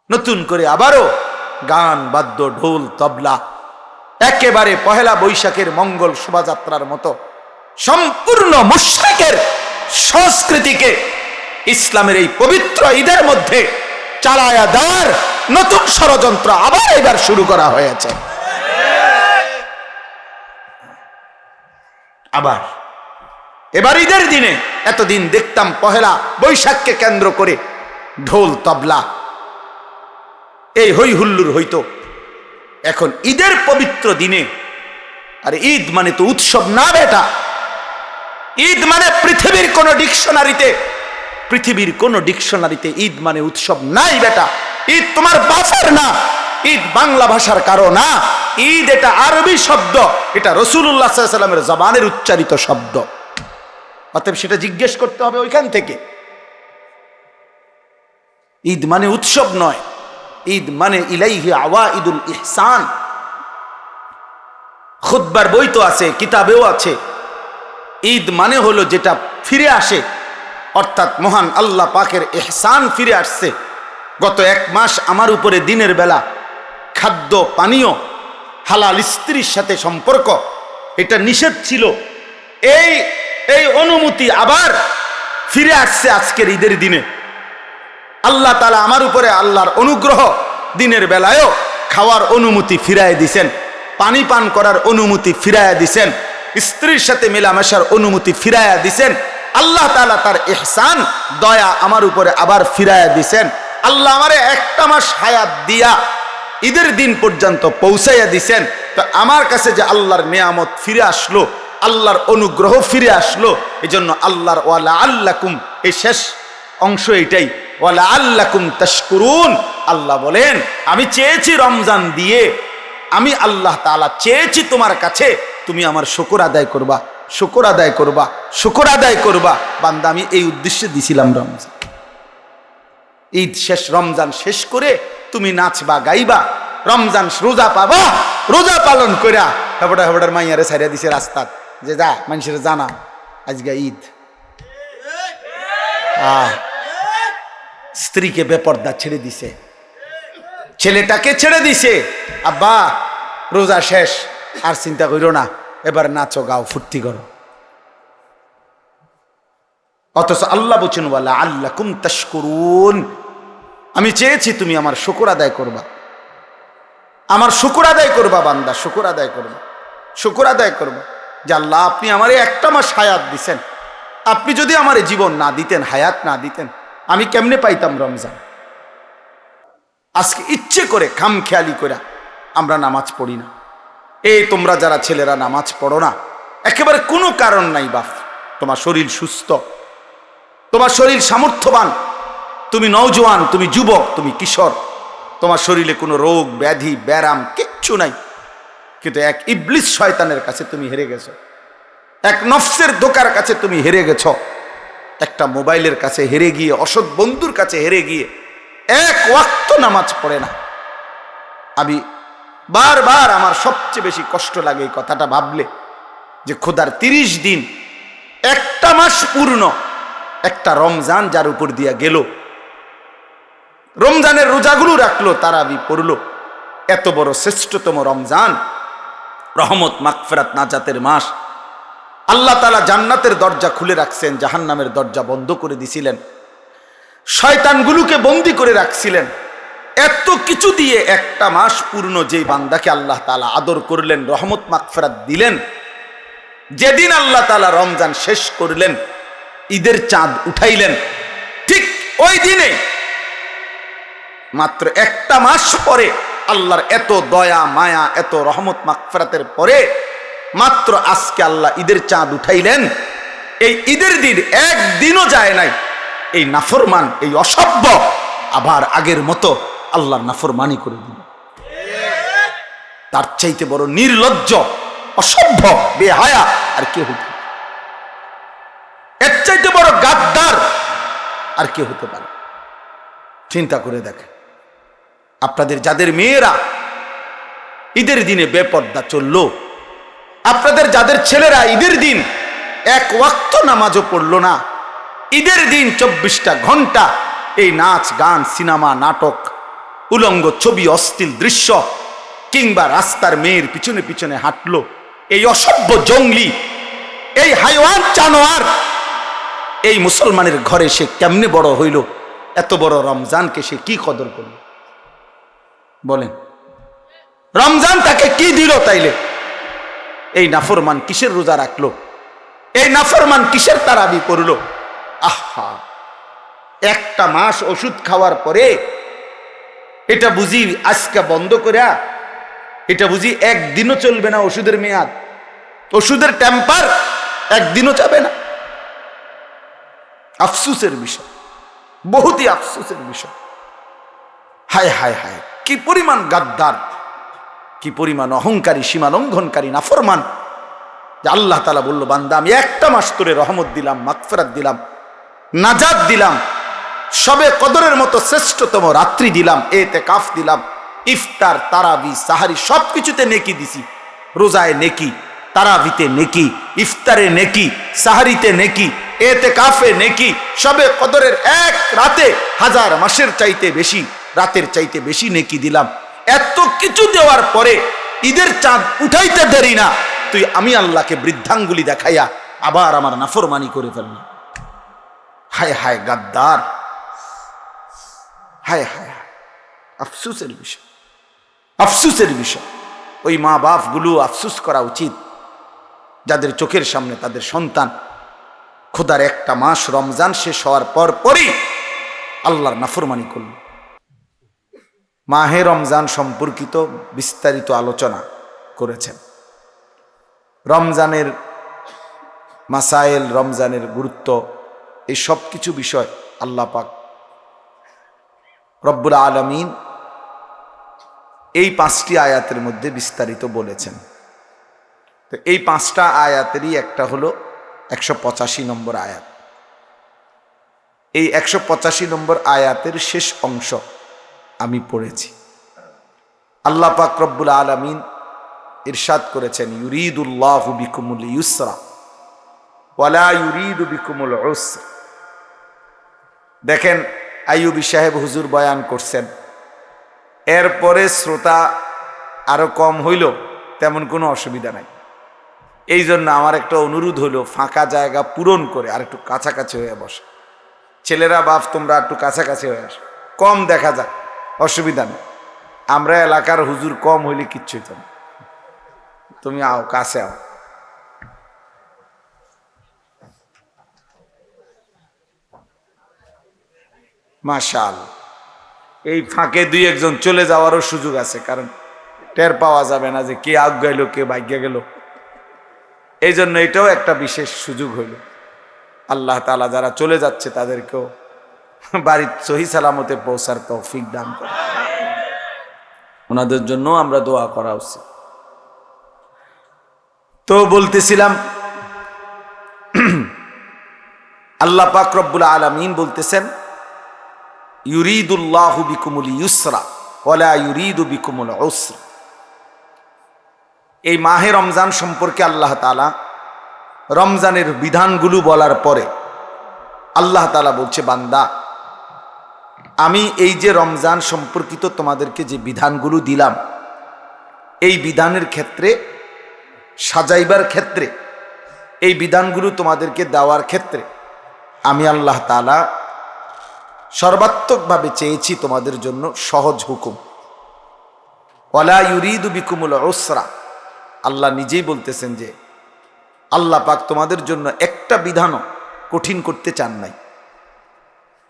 নতুন করে আবারও গান বাদ্য ঢোল তবলা, একেবারে পহেলা বৈশাখের মঙ্গল শোভাযাত্রার মতো সম্পূর্ণ মুশরিকের সংস্কৃতিকে ইসলামের এই পবিত্র ঈদের মধ্যে চালায়া দেওয়ার নতুন ষড়যন্ত্র আবার এবার শুরু করা হয়েছে। আবার এবার ঈদের দিনে, এতদিন দেখতাম পহেলা বৈশাখকে কেন্দ্র করে ঢোল তবলা এই হই হুল্লুর হইতো, এখন ঈদের পবিত্র দিনে, আরে ঈদ মানে তো উৎসব না বেটা। ঈদ মানে পৃথিবীর কোন ডিকশনারিতে ঈদ মানে উৎসব নাই বেটা। ঈদ তোমার বাসার না, ঈদ বাংলা ভাষার কারো না, ঈদ এটা আরবি শব্দ, এটা রাসূলুল্লাহ সাল্লাল্লাহু আলাইহি ওয়াসাল্লামের জবানের উচ্চারিত শব্দ। অতএব সেটা জিজ্ঞেস করতে হবে ওইখান থেকে। ঈদ মানে উৎসব নয়, ঈদ মানে ইলাইহি আওয়াইদুল ইহসান। খুতবার বই তো আছে, কিতাবেও আছে। ঈদ মানে হলো যেটা ফিরে আসে, অর্থাৎ মহান আল্লাহ পাকের ইহসান ফিরে আসছে। গত এক মাস আমার উপরে দিনের বেলা খাদ্য পানীয়, হালাল স্ত্রীর সাথে সম্পর্ক, এটা নিষেধ ছিল। এই অনুমতি আবার ফিরে আসছে আজকের ঈদের দিনে। আল্লাহ তাআলা আমার উপরে আল্লাহর অনুগ্রহ, দিনের বেলায়ও খাওয়ার অনুমতি ফিরায় দিছেন, পানি পান করার অনুমতি ফিরায়া দিছেন, স্ত্রীর সাথে মেলামেশার অনুমতি ফিরায়া দিছেন। আল্লাহ তাআলা তার ইহসান দয়া আমার উপরে আবার ফিরায়া দিছেন। আল্লাহ আমারে একটা মাস হায়াত দিয়া ঈদের দিন পর্যন্ত পৌঁছাইয়া দিছেন। তো আমার কাছে যে আল্লাহর নিয়ামত ফিরে আসলো, আল্লাহর অনুগ্রহ ফিরে আসলো, এজন্য আল্লাহর ওয়ালা আল্লাকুম, এই শেষ অংশ এটাই, ওয়ালা আল্লাকুম তাশকুরুন। আল্লাহ বলেন আমি চেয়েছি রমজান দিয়ে, আমি আল্লাহ তাআলা চেয়েছি তোমার কাছে তুমি আমার শুকর আদায় করবা, শুকর আদায় করবা, শুকর আদায় করবা। বান্দা আমি এই উদ্দেশ্যে দিছিলাম রমজান। ঈদ শেষ, রমজান শেষ করে তুমি নাচবা গাইবা, রমজান রোজা পাবা, রোজা পালন কইরা হেবড়ার মাইয়ারে ছাইরা দিছে রাস্তাত, যে যা মানুষের জানা আজকে ঈদ। স্ত্রীকে বেপর্দা ছেড়ে দিছে, ছেলেটাকে ছেড়ে দিছে, আব্বা রোজা শেষ, আর চিন্তা করো না, এবার নাচো গাও ফুর্তি করো। অথচ আল্লাহ বলছেন ওয়ালা আল্লাকুম তাশকুরুন, আমি চেয়েছি তুমি আমার শুকর আদায় করবা, আমার শুকর আদায় করবা বান্দা, শুকর আদায় করবা, শুকর আদায় করবা যে আল্লাহ আপনি আমারে একটা মাস হায়াত দিছেন, আপনি যদি আমার জীবন না দিতেন, হায়াত না দিতেন, আমি কেমনে পাইতাম রমজান। আজকে ইচ্ছে করে খামখেয়ালি করে আমরা নামাজ পড়ি না। এই তোমরা যারা ছেলেরা নামাজ পড়ো না, একেবারে কোনো কারণ নাই বাপ। তোমার শরীর সুস্থ, তোমার শরীর সামর্থ্যবান, তুমি নওজোয়ান, তুমি যুবক, তুমি কিশোর, তোমার শরীরে কোনো রোগ ব্যাধি ব্যারাম কিচ্ছু নাই, কিন্তু এক ইবলিস শয়তানের কাছে তুমি হেরে গেছো, এক নফসের ধোঁকার কাছে তুমি হেরে গেছো, একটা মোবাইলের কাছে হেরে গিয়ে, অসৎ বন্ধুর কাছে হেরে গিয়ে এক ওয়াক্ত নামাজ পড়ে না। আমি বারবার, আমার সবচেয়ে বেশি কষ্ট লাগে এই কথাটা ভাবলে, যে খোদার 30 দিন, একটা মাস পূর্ণ, একটা রমজান যার উপর দিয়া গেল, রমজানের রোজাগুলো রাখলো, তারাবি পড়লো, এত বড় শ্রেষ্ঠতম রমজান, রহমত মাগফিরাত নাজাতের মাস, আল্লাহ তাআলা জান্নাতের দরজা খুলে রাখছেন, জাহান্নামের দরজা বন্ধ করে দিছিলেন, শয়তানগুলোকে বন্দী করে রাখছিলেন। এত কিছু দিয়ে একটা মাস পূর্ণ যেই বান্দাকে আল্লাহ তাআলা আদর করলেন, রহমত মাগফিরাত দিলেন, যেদিন আল্লাহ তাআলা রমজান শেষ করলেন, ঈদের চাঁদ উঠাইলেন, ঠিক ওই দিনে মাত্র একটা মাস পরে আল্লাহর এত দয়া মায়া, এত রহমত মাগফিরাতের পরে মাত্র আজকে আল্লাহ ঈদের চাঁদ উঠাইলেন। এই ঈদের দিন একদিনও যায় নাই এই নাফরমান, এই অসভ্য আবার আগের মতো আল্লাহর নাফরমানি করে দিল। তার চাইতে বড় নির্লজ্জ, অসভ্য, বেহায়া আর কে হতে পারে? এর চাইতে বড় গাদ্দার আর কে হতে পারে? চিন্তা করে দেখেন, আপনাদের যাদের মেয়েরা ঈদের দিনে বেপর্দা চললো, আপনাদের যাদের ছেলেরা ঈদের দিন এক ওয়াক্ত নামাজও পড়লো না, ঈদের দিন 24টা ঘন্টা এই নাচ গান সিনেমা নাটক উলঙ্গ ছবি, অশ্লীল দৃশ্য, কিংবা রাস্তার মেয়ের পিছনে পিছনে হাঁটলো, এই অসভ্য জঙ্গলি, এই হাইওয়ান জানোয়ার, এই মুসলমানের ঘরে সে কেমনে বড় হইল? এত বড় রমজানকে সে কি কদর করল বলেন? রমজান তাকে কি দিল তাইলে? এই নাফরমান কিসের রোজা রাখলো? এই নাফরমান কিসের তারাবি করলো? আহা, একটা মাস ওষুধ খাওয়ার পরে এটা বুঝি আজকে বন্ধ করে, এটা বুঝি একদিনও চলবে না ওষুধের মেয়াদ, ওষুধের টেম্পার একদিনও যাবে না। আফসোসের বিষয়, বহুতই আফসোসের বিষয়। হায় হায় হায়, কি পরিমাণ গাদ্দার, কি পরিমাণ অহংকারী, সীমা লঙ্ঘনকারী নাফরমান, যে আল্লাহ তাআলা বলল, বান্দা আমি একটা মাস তোরে রহমত দিলাম, মাগফিরাত দিলাম, নাজাত দিলাম, সবে কদরের মতো শ্রেষ্ঠতম রাত্রি দিলাম, ইতিকাফ দিলাম, ইফতার, তারাবি, সাহারি সবকিছুতে নেকি দিছি। রোজায় নেকি, তারাবিতে নেকি, ইফতারে নেকি, সাহারিতে নেকি, ইতিকাফে নেকি, সবে কদরের এক রাতে 1000 মাসের চাইতে বেশি, রাতের চাইতে বেশি নেকি দিলাম। এত কিছু দেওয়ার পরে ঈদের চাঁদ উঠাইতে দেরি না, তুই আমি আল্লাহকে বৃদ্ধাঙ্গুলি দেখাইয়া আবার আমার নাফরমানি করে ফেললি। হায় হায় গাদ্দার, হায় হায় হায়, আফসোসের বিষয়, আফসোসের বিষয়। ওই মা বাপ গুলো আফসোস করা উচিত, যাদের চোখের সামনে তাদের সন্তান খোদার একটা মাস রমজান শেষ হওয়ার পর পরই আল্লাহর নাফরমানি করল। মাহে রমজান সম্পর্কিত বিস্তারিত আলোচনা করেছেন। রমজানের মাসাইল, রমজানের গুরুত্ব, এই সব কিছু বিষয় আল্লাহ পাক রব্বুল আলামিন এই 5টি আয়াতের মধ্যে বিস্তারিত বলেছেন। তো এই 5টা আয়াতেরই একটা হলো 185 নম্বর আয়াত। এই 185 নম্বর আয়াতের শেষ অংশ আমি পড়েছি। আল্লাহ পাক রব্বুল আলামিন ইরশাদ করেছেন, ইউরিদুল্লাহু বিকুমুল ইউসরা ওয়ালা ইউরিদু বিকুমুল উসরা। দেখেন, আইয়ুবী সাহেব হুজুর বয়ান করছেন, এরপরে শ্রোতা আরো কম হইল, তেমন কোনো অসুবিধা নাই। এই জন্য আমার একটা অনুরোধ হলো, ফাঁকা জায়গা পূরণ করে আর একটু কাছাকাছি হয়ে বসে। ছেলেরা বাপ, তোমরা একটু কাছাকাছি হয়ে আসো, কম দেখা যায়, অসুবিধা নেই। আমরা এলাকার হুজুর কম হইলে কিচ্ছুই তো না, তুমি আও, কাছে আও। মাশাআল্লাহ, এই ফাঁকে 2-1 চলে যাওয়ারও সুযোগ আছে, কারণ টের পাওয়া যাবে না যে কে আগাইলো কে ভাগ্যে গেল। এই জন্য এটাও একটা বিশেষ সুযোগ হইল। আল্লাহ তাআলা যারা চলে যাচ্ছে তাদেরকেও বাড়ির সহি সালামতে পৌঁছার তৌফিক দান করে, ওনাদের জন্য আমরা দোয়া করা উচিত। তো বলতেছিলাম, আল্লাহ পাক রব্বুল আলামিন বলতেছেন, ইউরিদুল্লাহু বিকুমুল ইউসরা ওয়ালা ইউরিদু বিকুমুল উসরা। এই মাহে রমজান সম্পর্কে আল্লাহ তাআলা রমজানের বিধানগুলো বলার পরে আল্লাহ তাআলা বলছে, বান্দা আমি এই যে রমজান সম্পর্কিত তোমাদেরকে যে বিধানগুলো দিলাম, এই বিধানের ক্ষেত্রে, সাজাইবার ক্ষেত্রে, এই বিধানগুলো তোমাদেরকে দেওয়ার ক্ষেত্রে আমি আল্লাহ তাআলা সর্বাত্মকভাবে চেয়েছি তোমাদের জন্য সহজ হুকুম। ওয়ালা ইউরিদু বিকুমুল উসরা, আল্লাহ নিজেই বলতেছেন যে আল্লাহ পাক তোমাদের জন্য একটা বিধানও কঠিন করতে চান নাই,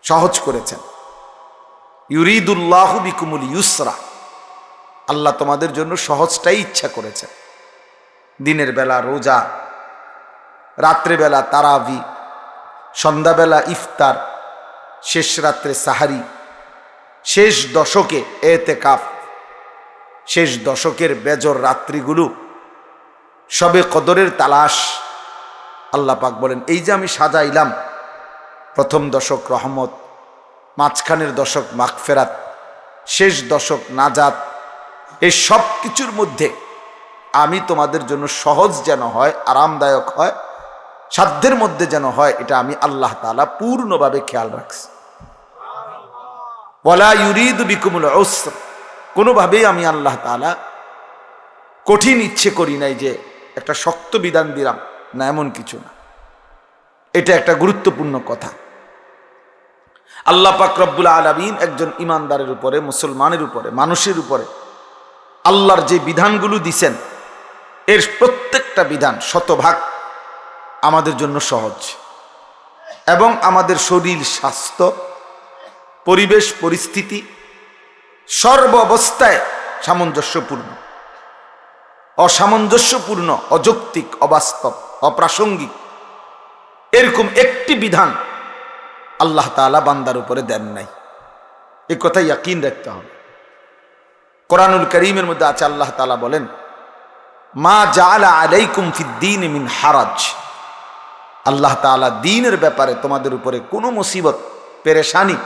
সহজ করেছেন। ইউরিদুল্লাহু বিকুমুল ইউসরা, আল্লাহ তোমাদের জন্য সহজটাই ইচ্ছা করেছেন। দিনের বেলা রোজা, রাত্রেবেলা তারাবি, সন্ধ্যাবেলা ইফতার, শেষ রাত্রে সাহারি, শেষ দশকে ইতিকাফ, শেষ দশকের বেজর রাত্রিগুলো, সবে কদরের তালাশ। আল্লাহ পাক বলেন, এই যে আমি সাজাইলাম, প্রথম দশক রহমত, মাঝখানের দশক মাগফিরাত, শেষ দশক নাজাত, এই সব কিছুর মধ্যে আমি তোমাদের জন্য সহজ যেন হয়, আরামদায়ক হয়, সাধ্যের মধ্যে যেন হয়, এটা আমি আল্লাহ তাআলা পূর্ণভাবে খেয়াল রাখছি। ওয়ালা ইউরিদু বিকুমুল উসর, কোনোভাবেই আমি আল্লাহ তাআলা কঠিন ইচ্ছে করি নাই যে একটা শক্ত বিধান দিলাম, না, এমন কিছু না। এটা একটা গুরুত্বপূর্ণ কথা। আল্লাহ পাক রব্বুল আলামিন একজন ইমানদারের উপরে, মুসলমানের উপরে, মানুষের উপরে আল্লাহর যে বিধানগুলো দিছেন, এর প্রত্যেকটা বিধান শতভাগ আমাদের জন্য সহজ এবং আমাদের শরীর, স্বাস্থ্য, পরিবেশ, পরিস্থিতি সর্ব অবস্থায় সামঞ্জস্যপূর্ণ। অসামঞ্জস্যপূর্ণ, অযৌক্তিক, অবাস্তব, অপ্রাসঙ্গিক এরকম একটি বিধান আল্লাহ তাআলা বান্দার উপরে দেন নাই। এই কথা ইয়াকিন রাখতে হবে। কোরআনুল কারীমের মধ্যে আছে, আল্লাহ তাআলা বলেন, মা জাআলা আলাইকুম ফিদ্দীন মিন হারাজ। আল্লাহ তাআলা দ্বীনের ব্যাপারে তোমাদের উপরে কোনো মুসিবত, পেরেশানি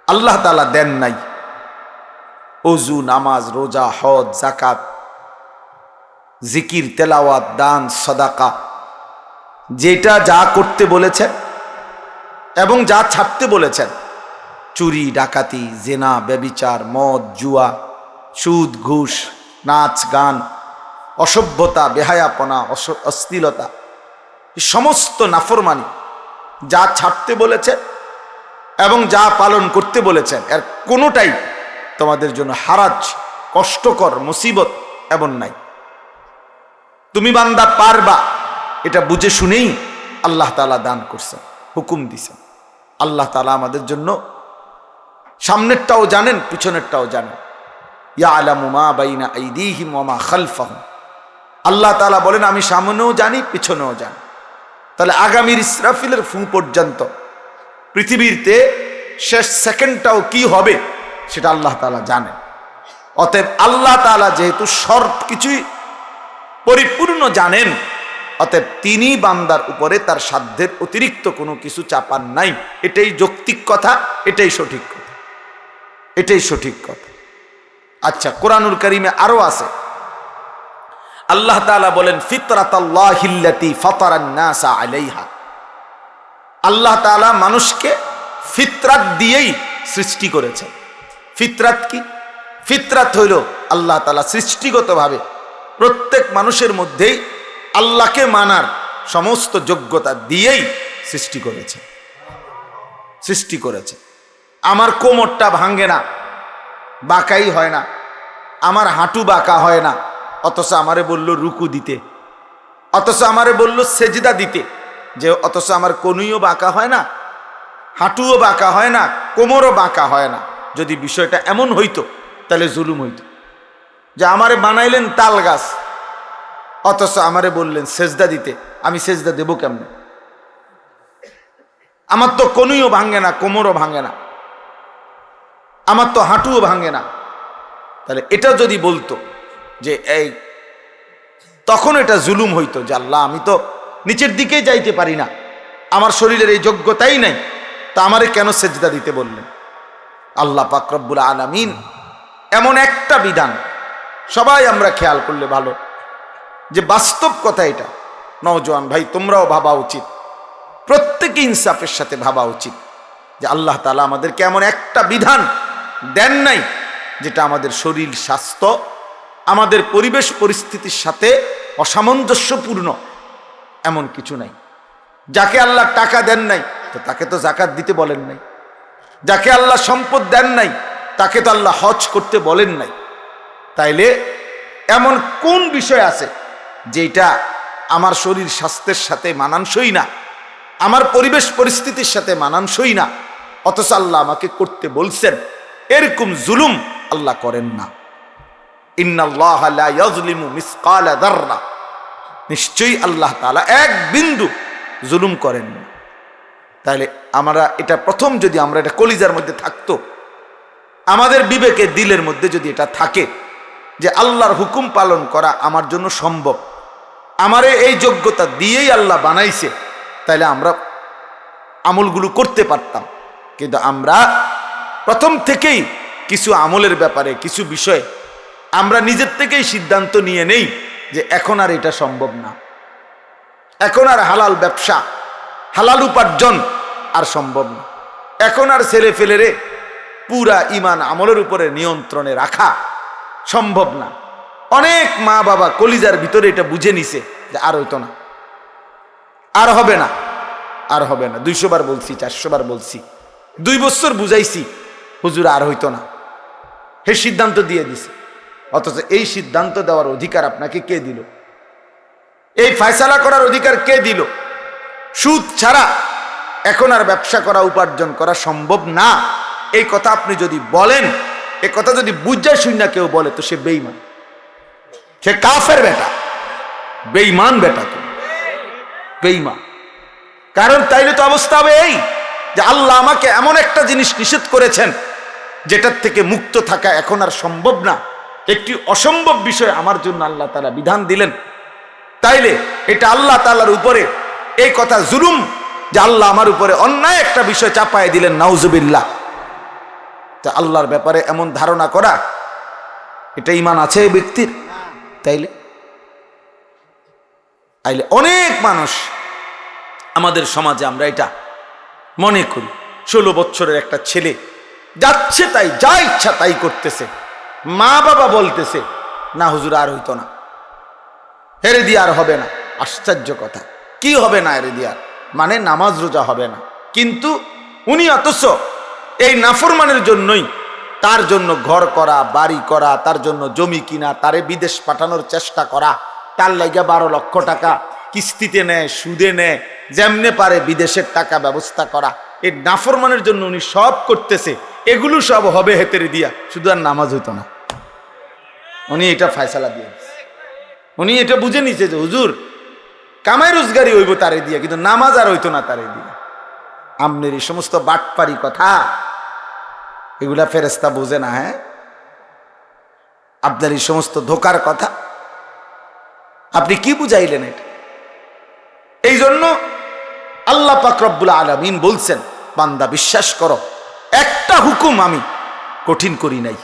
আল্লাহ তাআলা দেন নাই। ওযু, নামাজ, রোজা, হজ, যাকাত, জিকির, তেলাওয়াত, দান, সাদাকা, যেটা যা করতে বলেছেন এবং যা ছাড়তে বলেছেন, চুরি, ডাকাতি, জেনা, ব্যভিচার, মদ, জুয়া, সুদ, ঘুষ, নাচ, গান, অসভ্যতা, বেহায়াপনা, অশ্লীলতা, সমস্ত নাফরমানি যা ছাড়তে বলেছেন এবং যা পালন করতে বলেছেন, এর কোনোটাই তোমাদের জন্য হারাজ, কষ্টকর, মুসিবত এমন নাই। তুমি বান্দা পারবা, এটা বুঝে শুনেই আল্লাহ তাআলা দান করছেন, হুকুম দিছেন। আল্লাহ তাআলা আমাদের জন্য সামনেরটাও জানেন, পিছনেরটাও জানেন। ইয়ালামু মা বাইনা আইদিহিম ওয়া মা খালফাহুম। আল্লাহ তাআলা বলেন, আমি সামনেও জানি, পিছনেও জানি। তাহলে আগামীর ইসরাফিলের ফু পর্যন্ত পৃথিবীতে শেষ সেকেন্ডটাও কি হবে সেটা আল্লাহ তাআলা জানেন। অতএব আল্লাহ তাআলা যেহেতু সব কিছুই পরিপূর্ণ জানেন, অতএব তিনি বান্দার উপরে তার সাধ্যের অতিরিক্ত কোনো কিছু চাপান নাই। এটাই যৌক্তিক কথা, এটাই সঠিক কথা, এটাই সঠিক কথা। আচ্ছা, কোরআনুল কারীমে আরো আছে, আল্লাহ তাআলা বলেন, ফিতরাতাল্লাহিল্লাতী ফাতারান নাসা আলাইহা। আল্লাহ তাআলা মানুষকে ফিতরাত দিয়েই সৃষ্টি করেছেন। ফিতরাত কি? ফিতরাত হইল আল্লাহ তাআলা সৃষ্টিগতভাবে প্রত্যেক মানুষের মধ্যেই আল্লাহকে মানার সমস্ত যোগ্যতা দিয়েই সৃষ্টি করেছে। আমার কোমরটা ভাঙে না, বাঁকাই হয় না, আমার হাঁটু বাঁকা হয় না, অথচ আমারে বলল রুকু দিতে, অথচ আমারে বলল সেজদা দিতে, যে অথচ আমার কনুইও বাঁকা হয় না, হাঁটুও বাঁকা হয় না, কোমরও বাঁকা হয় না। যদি বিষয়টা এমন হইতো তাহলে জুলুম হইতো, যে আমারে বানাইলেন তাল গাছ, অথচ আমারে বললেন সেজদা দিতে, আমি সেজদা দেব কেমনে? আমার তো কনুইও ভাঙে না, কোমরও ভাঙে না, আমার তো হাঁটুও ভাঙে না। তাহলে এটা যদি বলতো যে এই, তখন এটা জুলুম হইতো, যে আল্লাহ, আমি তো নিচের দিকে যাইতে পারি না, আমার শরীরের এই যোগ্যতাই নাই, তা আমারে কেন সেজদা দিতে বললেন? আল্লাহ পাক রব্বুল আলামিন এমন একটা বিধান, সবাই আমরা খেয়াল করলে ভালো, যে বাস্তব কথা এটা, নওজোয়ান ভাই তোমরাও ভাবা উচিত, প্রত্যেকে ইনসাফের সাথে ভাবা উচিত, যে আল্লাহ তাআলা আমাদেরকে এমন একটা বিধান দেন নাই যেটা আমাদের শরীর, স্বাস্থ্য, আমাদের পরিবেশ পরিস্থিতির সাথে অসামঞ্জস্যপূর্ণ, এমন কিছু নাই। যাকে আল্লাহ টাকা দেন নাই, তো তাকে তো যাকাত দিতে বলেন নাই। যাকে আল্লাহ সম্পদ দেন নাই, তাকে তো আল্লাহ হজ করতে বলেন নাই। তাইলে এমন কোন বিষয় আছে যেটা আমার শরীর স্বাস্থ্যের সাথে মানানসই না, আমার পরিবেশ পরিস্থিতির সাথে মানানসই না, অথচ আল্লাহ আমাকে করতে বলছেন? এরকম জুলুম আল্লাহ করেন না। ইন্নাল্লাহা লা ইয়াজলিমু মিসকালা যাররা, নিশ্চয়ই আল্লাহ তাআলা এক বিন্দু জুলুম করেন না। তাহলে আমরা এটা প্রথম, যদি আমরা এটা কলিজার মধ্যে থাকতো, আমাদের বিবেকে, দিলের মধ্যে যদি এটা থাকে যে আল্লাহর হুকুম পালন করা আমার জন্য সম্ভব, আমারে এই যোগ্যতা দিয়েই আল্লাহ বানাইছে, তাহলে আমরা আমলগুলো করতে পারতাম। কিন্তু আমরা প্রথম থেকেই কিছু আমলের ব্যাপারে, কিছু বিষয়ে আমরা নিজের থেকেই সিদ্ধান্ত নিয়ে নেই যে এখন আর এটা সম্ভব না, এখন আর হালাল ব্যবসা, হালাল উপার্জন আর সম্ভব না। এখন আর ছেলে ফেলেরে পুরা ইমান আমলের উপরে নিয়ন্ত্রণে রাখা সম্ভব না। অনেক মা বাবা কলিজার ভিতরে এটা বুঝে নিছে যে আর হইতো না, আর হবে না, আর হবে না। 200 বার বলছি, 400 বার বলছি, 2 বছর বুঝাইছি, হুজুর আর হইতো না, হে সিদ্ধান্ত দিয়ে দিছে। অথচ এই সিদ্ধান্ত দেওয়ার অধিকার আপনাকে কে দিল? এই ফয়সালা করার অধিকার কে দিল? সুদ ছাড়া এখন আর ব্যবসা করা, উপার্জন করা সম্ভব না। এই কথা আপনি যদি বলেন, এই কথা যদি বুঝা শুনে কেউ বলে, তো সে বেঈমান, সে কাফের বেটা, বেঈমান বেটা, তো বেঈমান। কারণ তাইলে তো অবস্থা হবে এই যে আল্লাহ আমাকে এমন একটা জিনিস নিষেধ করেছেন যেটার থেকে মুক্ত থাকা এখন আর সম্ভব না। একটি অসম্ভব বিষয় আমার জন্য আল্লাহ তাআলা বিধান দিলেন, তাইলে এটা আল্লাহ তাআলার উপরে এই কথা জুলুম যে আল্লাহ আমার উপরে অন্যায় একটা বিষয় চাপায় দিলেন, নাউজুবিল্লাহ। তা আল্লাহর ব্যাপারে এমন ধারণা করা, এটা ঈমান আছে এই ব্যক্তির? তাইলে অনেক মানুষ আমাদের সমাজে আমরা এটা মনে করি। 16 বছরের একটা ছেলে যাচ্ছে তাই, যা ইচ্ছা তাই করতেছে, মা বাবা বলতেছে না হুজুর আর হইতো না, হেরে দিয়ে আর হবে না। আশ্চর্য কথা, কি হবে না হেরে দিয়ে? মানে নামাজ রোজা হবে না, কিন্তু উনি অথচ এই নাফরমানের জন্যই, তার জন্য ঘর করা, বাড়ি করা, তার জন্য জমি কিনা, তারে বিদেশ পাঠানোর চেষ্টা করা, তার লাগা 12 লক্ষ টাকা কিস্তিতে নেয়, সুদে নেয়, যেমনে পারে বিদেশের টাকা ব্যবস্থা করা, এই নাফরমানের জন্য উনি সব করতেছে। এগুলো সব হবে হেতেরে দিয়া, শুধু আর নামাজ হইতো না। উনি এটা ফয়সালা দিয়ে, উনি এটা বুঝে নিছে যে হুজুর কামাই রোজগারি হইব তারে দিয়া, কিন্তু নামাজ আর হইতো না তারে দিয়া। আমনের এই সমস্ত বাটপারি কথা, এগুলা ফেরেশতা বোঝে না। হ্যাঁ, আপনার এই সমস্ত ধোকার কথা আপনি কি বুঝাইলেন এটা? এই জন্য আল্লাহ পাক রব্বুল আলামিন বলছেন, বান্দা বিশ্বাস করো, একটা হুকুম আমি কঠিন করি নাই,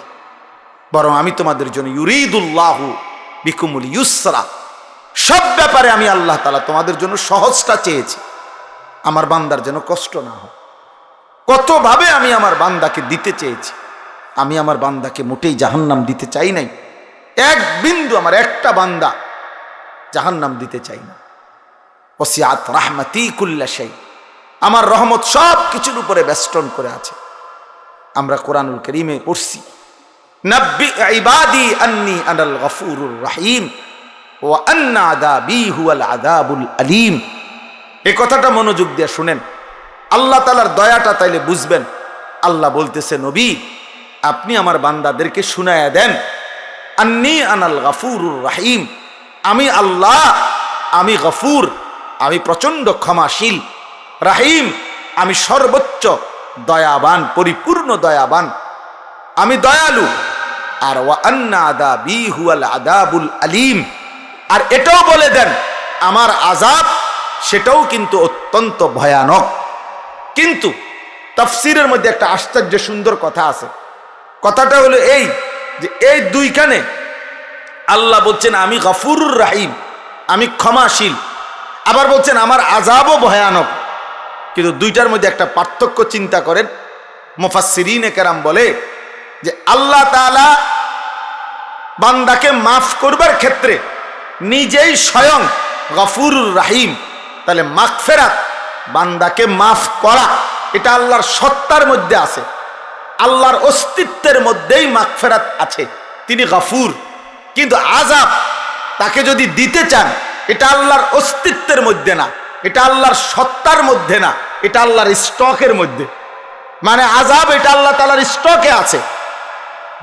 বরং আমি তোমাদের জন্য ইউরিদুল্লাহু বিকুমুল ইউসরা, সব ব্যাপারে আমি আল্লাহ তাআলা তোমাদের জন্য সহজটা চেয়েছি, আমার বান্দার যেন কষ্ট না হয়। কতভাবে আমি আমার বান্দাকে দিতে চেয়েছি, আমি আমার বান্দাকে মোটেই জাহান্নাম দিতে চাই নাই। এক বিন্দু আমার একটা বান্দা জাহান্নাম দিতে চাই না। ওসিআত রাহমাতি কুল্লা শাই, আমার রহমত সব কিছুর উপরে বেষ্টন করে আছে। আমরা কোরআনুল কারীমে পড়ছি, নাব্বি ইবাদি আন্নী আনাল গফুরুর রহিম ওয়া আন্না আযাবি হুয়াল আযাবুল আলীম। এই কথাটা মনোযোগ দিয়ে শুনেন, আল্লাহ তাআলার দয়াটা তাইলে বুঝবেন। আল্লাহ বলতেছে, নবী আপনি আমার বান্দাদেরকে শুনায়া দেন, আন্নী আনাল গফুরুর রহিম, আমি আল্লাহ, আমি গফুর, আমি প্রচন্ড ক্ষমাশীল, রাহিম, আমি সর্বোচ্চ দয়াবান, পরিপূর্ণ দয়াবান, আমি দয়ালু। আর ওয়া আন্না আযাবি হুয়াল আযাবুল আলীম, আর এটাও বলে দেন আমার আযাব সেটাও কিন্তু অত্যন্ত ভয়ানক। কিন্তু তাফসীরের মধ্যে একটা আশ্চর্য সুন্দর কথা আছে। কথাটা হলো এই যে এই দুইখানে আল্লাহ বলছেন আমি গফুরুর রাহিম, আমি ক্ষমাশীল, আবার বলছেন আমার আযাবও ভয়ানক। কিন্তু দুইটার মধ্যে একটা পার্থক্য চিন্তা করেন। মুফাসসিরিনে কেরাম বলে যে আল্লাহ তাআলা বান্দাকে মাফ করবার ক্ষেত্রে নিজেই স্বয়ং গফুরুর রাহিম, তাহলে মাগফিরাত, বান্দাকে মাফ করা, এটা আল্লাহর সত্তার মধ্যে আছে, আল্লাহর অস্তিত্বের মধ্যেই মাগফিরাত আছে, তিনি গফুর। কিন্তু আযাব তাকে যদি দিতে চান, এটা আল্লাহর অস্তিত্বের মধ্যে না, এটা আল্লাহর সত্তার মধ্যে না, এটা আল্লাহর স্টকের মধ্যে। মানে আযাব এটা আল্লাহ তাআলার স্টকে আছে,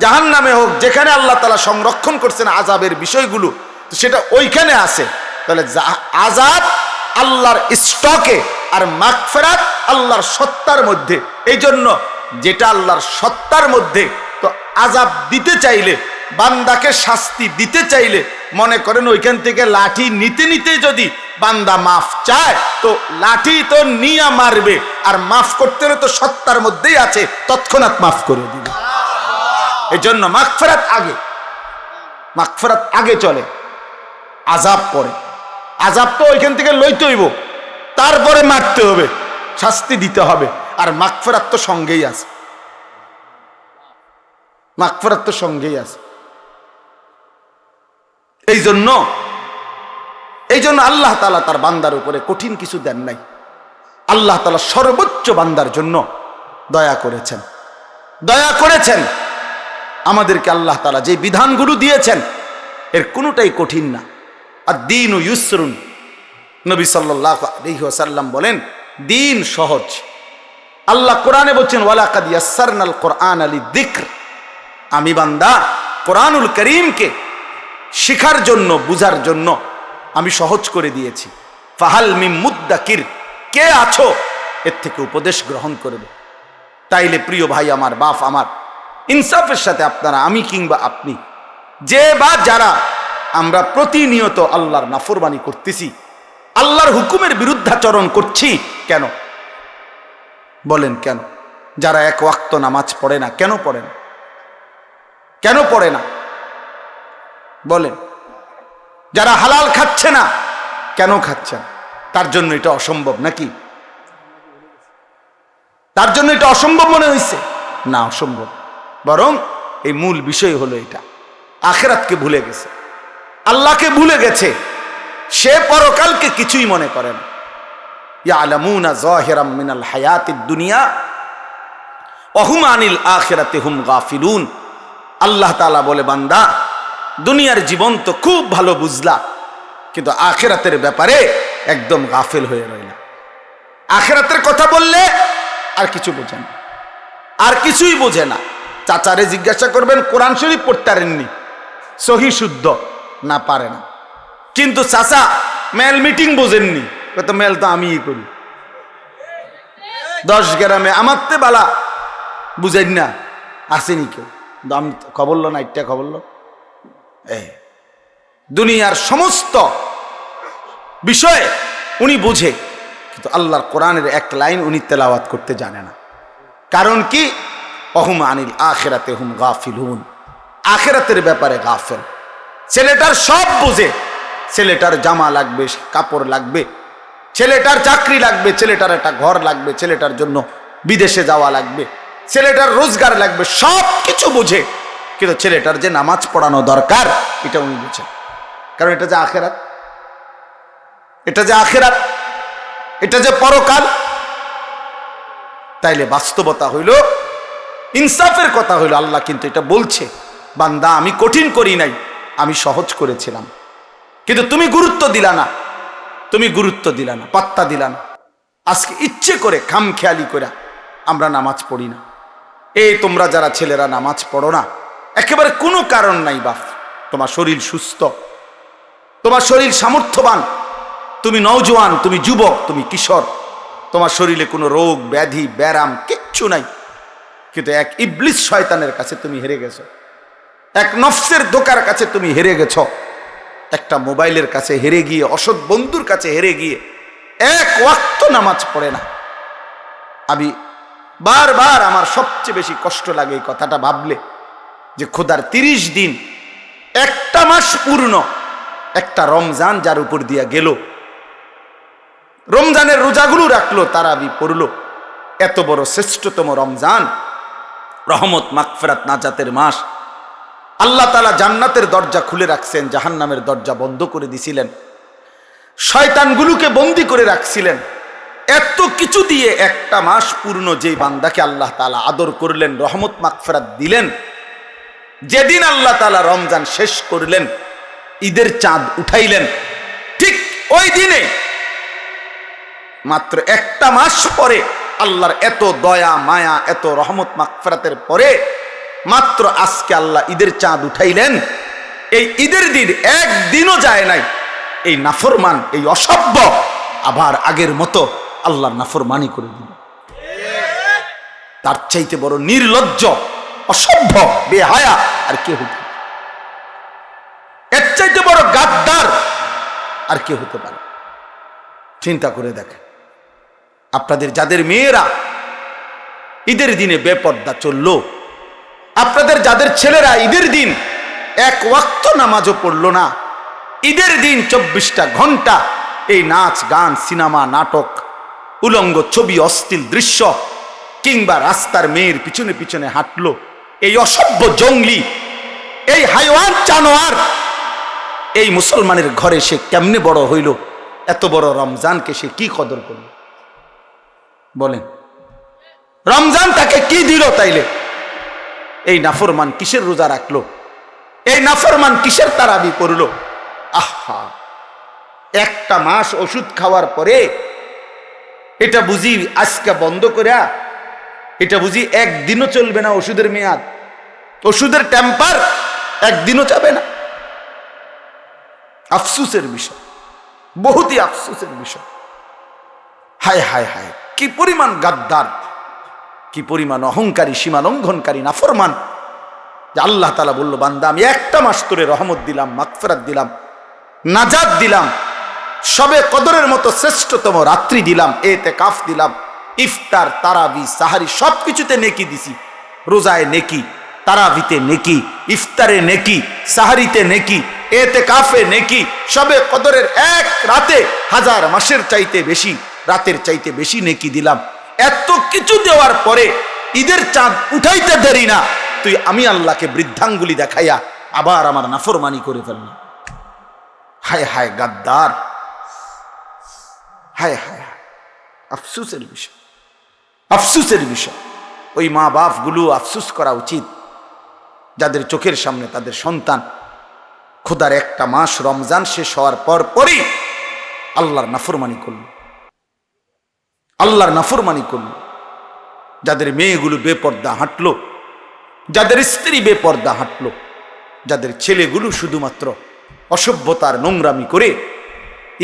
জাহান্নামে হোক, যেখানে আল্লাহ তাআলা সংরক্ষণ করছেন আযাবের বিষয়গুলো, তো সেটা ওইখানে আছে। তাহলে আযাব আল্লাহর স্টকে, আর মাগফিরাত আল্লাহর সত্তার মধ্যে। এই জন্য যেটা আল্লাহর সত্তার মধ্যে, তো আযাব দিতে চাইলে, বান্দাকে শাস্তি দিতে চাইলে, মনে করেন ওইখান থেকে লাঠি নিতে নিতে যদি বান্দা মাফ চায়, তো লাঠি তো নিয়ে মারবে, আর মাফ করতে হলে তো সত্তার মধ্যেই আছে, তৎক্ষণাৎ মাফ করে দিবে। এই জন্য মাগফিরাত আগে, মাগফিরাত আগে চলে, আযাব পরে। আযাব তো ওইখান থেকে লইতে হইব, তারপরে মারতে হবে, শাস্তি দিতে হবে। আর মাগফিরাত তো সঙ্গেই আছে, মাগফিরাত তো সঙ্গেই আছে। এই জন্য আল্লাহ তাআলা তার বান্দার উপরে কঠিন কিছু দেন নাই। আল্লাহ তাআলা সর্বোচ্চ বান্দার জন্য দয়া করেছেন, দয়া করেছেন। আমাদেরকে আল্লাহ তাআলা যে বিধানগুলো দিয়েছেন এর কোনোটাই কঠিন না। আদ-দীনু ইউসরুন, নবী সাল্লাল্লাহু আলাইহি ওয়াসাল্লাম বলেন দিন সহজ। আল্লাহ কোরআনে বলছেন ওয়ালাকাদ ইয়াসসারনাল কুরআনা লিযিকর, আমি বান্দা কোরআনুল কারীমকে শিখার জন্য, বুঝার জন্য আমি সহজ করে দিয়েছি। ফাহাল মিন মুদ্দাকির, কে আছো এর থেকে উপদেশ গ্রহণ করবে? তাইলে প্রিয় ভাই আমার, বাপ আমার, ইনসাফের সাথে আপনারা, আমি কিংবা আপনি, যে বা যারা আমরা প্রতিনিয়ত আল্লাহর নাফরমানি করতেছি, আল্লাহর হুকুমের বিরুদ্ধাচরণ করছি, কেন বলেন? কেন? যারা এক ওয়াক্ত নামাজ পড়ে না, কেন পড়ে না? কেন পড়ে না বলেন? যারা হালাল খাচ্ছে না, কেন খাচ্ছে না? তার জন্য এটা অসম্ভব নাকি? তার জন্য এটা অসম্ভব মনে হয়েছে? না, অসম্ভব। বরং এই মূল বিষয় হলো এটা, আখিরাতকে ভুলে গেছে, আল্লাহকে ভুলে গেছে। সে পরকালকে কিছুই মনে করে না। ইয়ালামুনা যাহিরাম মিনাল হায়াতিদ দুনিয়া ওয়া হুম আনিল আখিরাতি হুম গাফিলুন। আল্লাহ তাআলা বলে, বান্দা দুনিয়ার জীবন তো খুব ভালো বুঝলা, কিন্তু আখিরাতের ব্যাপারে একদম গাফিল হয়ে রইলা। আখিরাতের কথা বললে আর কিছু বোঝে না, আর কিছুই বোঝে না। চাচারে জিজ্ঞাসা করবেন কোরআন শরীফ পড়তে পারেননি, সহি শুদ্ধ না, পারে না। কিন্তু চাচা মেল মিটিং বোঝেননি, কত মেল তো আমিই করি, 10 গ্রামে আমারতে বালা বুঝেন না, আসেনি কেউ। আমি খবর লো না, এটা খবর লো। দুনিয়ার সমস্ত বিষয়ে উনি বুঝে, কিন্তু আল্লাহর কোরআনের এক লাইন উনি তেলাওয়াত করতে জানে না। কারণ কি? ওহুম আনিল আখিরাতে হুম গাফিলুন, আখিরাতের ব্যাপারে গাফেল। ছেলেটার সব বুঝে, ছেলেটার জামা লাগবে, কাপড় লাগবে, ছেলেটার চাকরি লাগবে, ছেলেটার একটা ঘর লাগবে, ছেলেটার জন্য বিদেশে যাওয়া লাগবে, ছেলেটার রোজগার লাগবে, সব কিছু বুঝে, কিন্তু ছেলেটার যে নামাজ পড়ানো দরকার এটা উনি বুঝেন। কারণ এটা যে আখিরাত, এটা যে আখিরাত, এটা যে পরকাল। তাইলে বাস্তবতা হইল, ইনসাফের কথা হইল, আল্লাহ কিন্তু এটা বলছে, বান্দা আমি কঠিন করি নাই, আমি সহজ করেছিলাম, কিন্তু তুমি গুরুত্ব দিলা না, তুমি গুরুত্ব দিলা না, পাত্তা দিলা না। আজকে ইচ্ছে করে খামখেয়ালি করে আমরা নামাজ পড়ি না। এই তোমরা যারা ছেলেরা নামাজ পড়ো না, একেবারে কোনো কারণ নাই বাপ। তোমার শরীর সুস্থ, তোমার শরীর সামর্থ্যবান, তুমি নওজোয়ান, তুমি যুবক, তুমি কিশোর, তোমার শরীরে কোনো রোগ ব্যাধি ব্যারাম কিচ্ছু নাই, কিন্তু এক ইবলিস শয়তানের কাছে তুমি হেরে গেছো, এক নফসের ধোঁকার কাছে তুমি হেরে গেছো, একটা মোবাইলের কাছে হেরে গিয়ে, অসৎ বন্ধুর কাছে হেরে গিয়ে এক ওয়াক্ত নামাজ পড়ে না। আমি বারবার, আমার সবচেয়ে বেশি কষ্ট লাগে এই কথাটা ভাবলে, যে খোদার 30 দিন, একটা মাস পূর্ণ, একটা রমজান যার উপর দিয়া গেল, রমজানের রোজাগুলো রাখলো, তারাবি পড়লো, এত বড় শ্রেষ্ঠতম রমজান, রহমত মাগফিরাত নাজাতের মাস, আল্লাহ তাআলা জান্নাতের দরজা খুলে রাখছেন, জাহান্নামের দরজা বন্ধ করে দিছিলেন, শয়তানগুলোকে বন্দী করে রাখছিলেন। এত কিছু দিয়ে একটা মাস পূর্ণ যেই বান্দাকে আল্লাহ তাআলা আদর করলেন, রহমত মাগফিরাত দিলেন, যেদিন আল্লাহ তাআলা রমজান শেষ করলেন, ঈদের চাঁদ উঠাইলেন, ঠিক ওই দিনে মাত্র একটা মাস পরে আল্লাহর এত দয়া মায়া, এত রহমত মাগফিরাতের পরে মাত্র আজকে আল্লাহ ঈদের চাঁদ উঠাইলেন। এই ঈদের দিন একদিনও যায় নাই এই নাফরমান, এই অসভ্য আবার আগের মতো আল্লাহর নাফরমানি করে দিল। তার চাইতে বড় নির্লজ্জ, অসভ্য, বেহায়া আর কে হতে পারে? এর চাইতে বড় গাদ্দার আর কে হতে পারে? চিন্তা করে দেখেন, আপনাদের যাদের মেয়েরা ঈদের দিনে বেপর্দা চললো, আপনাদের যাদের ছেলেরা ঈদের দিন এক ওয়াক্ত নামাজও পড়লো না, ঈদের দিন 24টা ঘন্টা এই নাচ গান, সিনেমা, নাটক, উলঙ্গ ছবি, অশ্লীল দৃশ্য, কিংবা রাস্তার মেয়ের পিছনে পিছনে হাঁটলো, এই অসভ্য জঙ্গলি, এই হাইওয়ান জানোয়ার, এই মুসলমানের ঘরে সে কেমনে বড় হইল? এত বড় রমজানকে সে কি কদর করল বলেন? রমজান তাকে কি দিল তাইলে? এই নাফরমান কিসের রোজা রাখলো? এই নাফরমান কিসের তারাবি পড়লো? আহা, একটা মাস ওষুধ খাওয়ার পরে এটা বুঝি আজকে বন্ধ করে, এটা বুঝি একদিনও চলবে না ওষুধের মেয়াদ, ওষুধের টেম্পার একদিনও যাবে না। আফসোসের বিষয়, বহুতই আফসোসের বিষয়। হায় হায় হায়, কি পরিমাণ গাদ্দার, কি পরিমাণ অহংকারী, সীমা লঙ্ঘনকারী নাফরমান, যে আল্লাহ তাআলা বলল, বান্দা আমি একটা মাস তোরে রহমত দিলাম, মাগফিরাত দিলাম, নাজাত দিলাম, সবে কদরের মতো শ্রেষ্ঠতম রাত্রি দিলাম, ইতিকাফ দিলাম, ইফতার, তারাবি, সাহারি সবকিছুতে নেকি দিছি। রোজায় নেকি, তারাবিতে নেকি, ইফতারে নেকি, সাহারিতে নেকি, ইতিকাফে নেকি, সবে কদরের এক রাতে 1000 মাসের চাইতে বেশি, রাতের চাইতে বেশি নেকি দিলাম। এত কিছু দেওয়ার পরে ঈদের চাঁদ উঠাইতে দেরি না, তুই আমি আল্লাহকে বৃদ্ধাঙ্গুলি দেখাইয়া আবার আমার নাফরমানি করে ফেললাম। হায় হায় গাদ্দার, হায় হায় হায়, আফসোসের বিষয়, আফসোসের বিষয়। ওই মা বাপ গুলো আফসোস করা উচিত, যাদের চোখের সামনে তাদের সন্তান খোদার একটা মাস রমজান শেষ হওয়ার পর পরই আল্লাহর নাফরমানি করল, আল্লাহর নাফরমানি করল। যাদের মেয়েগুলো বেপর্দা হাঁটলো, যাদের স্ত্রী বেপর্দা হাঁটলো, যাদের ছেলেগুলো শুধুমাত্র অসভ্যতার নোংরামি করে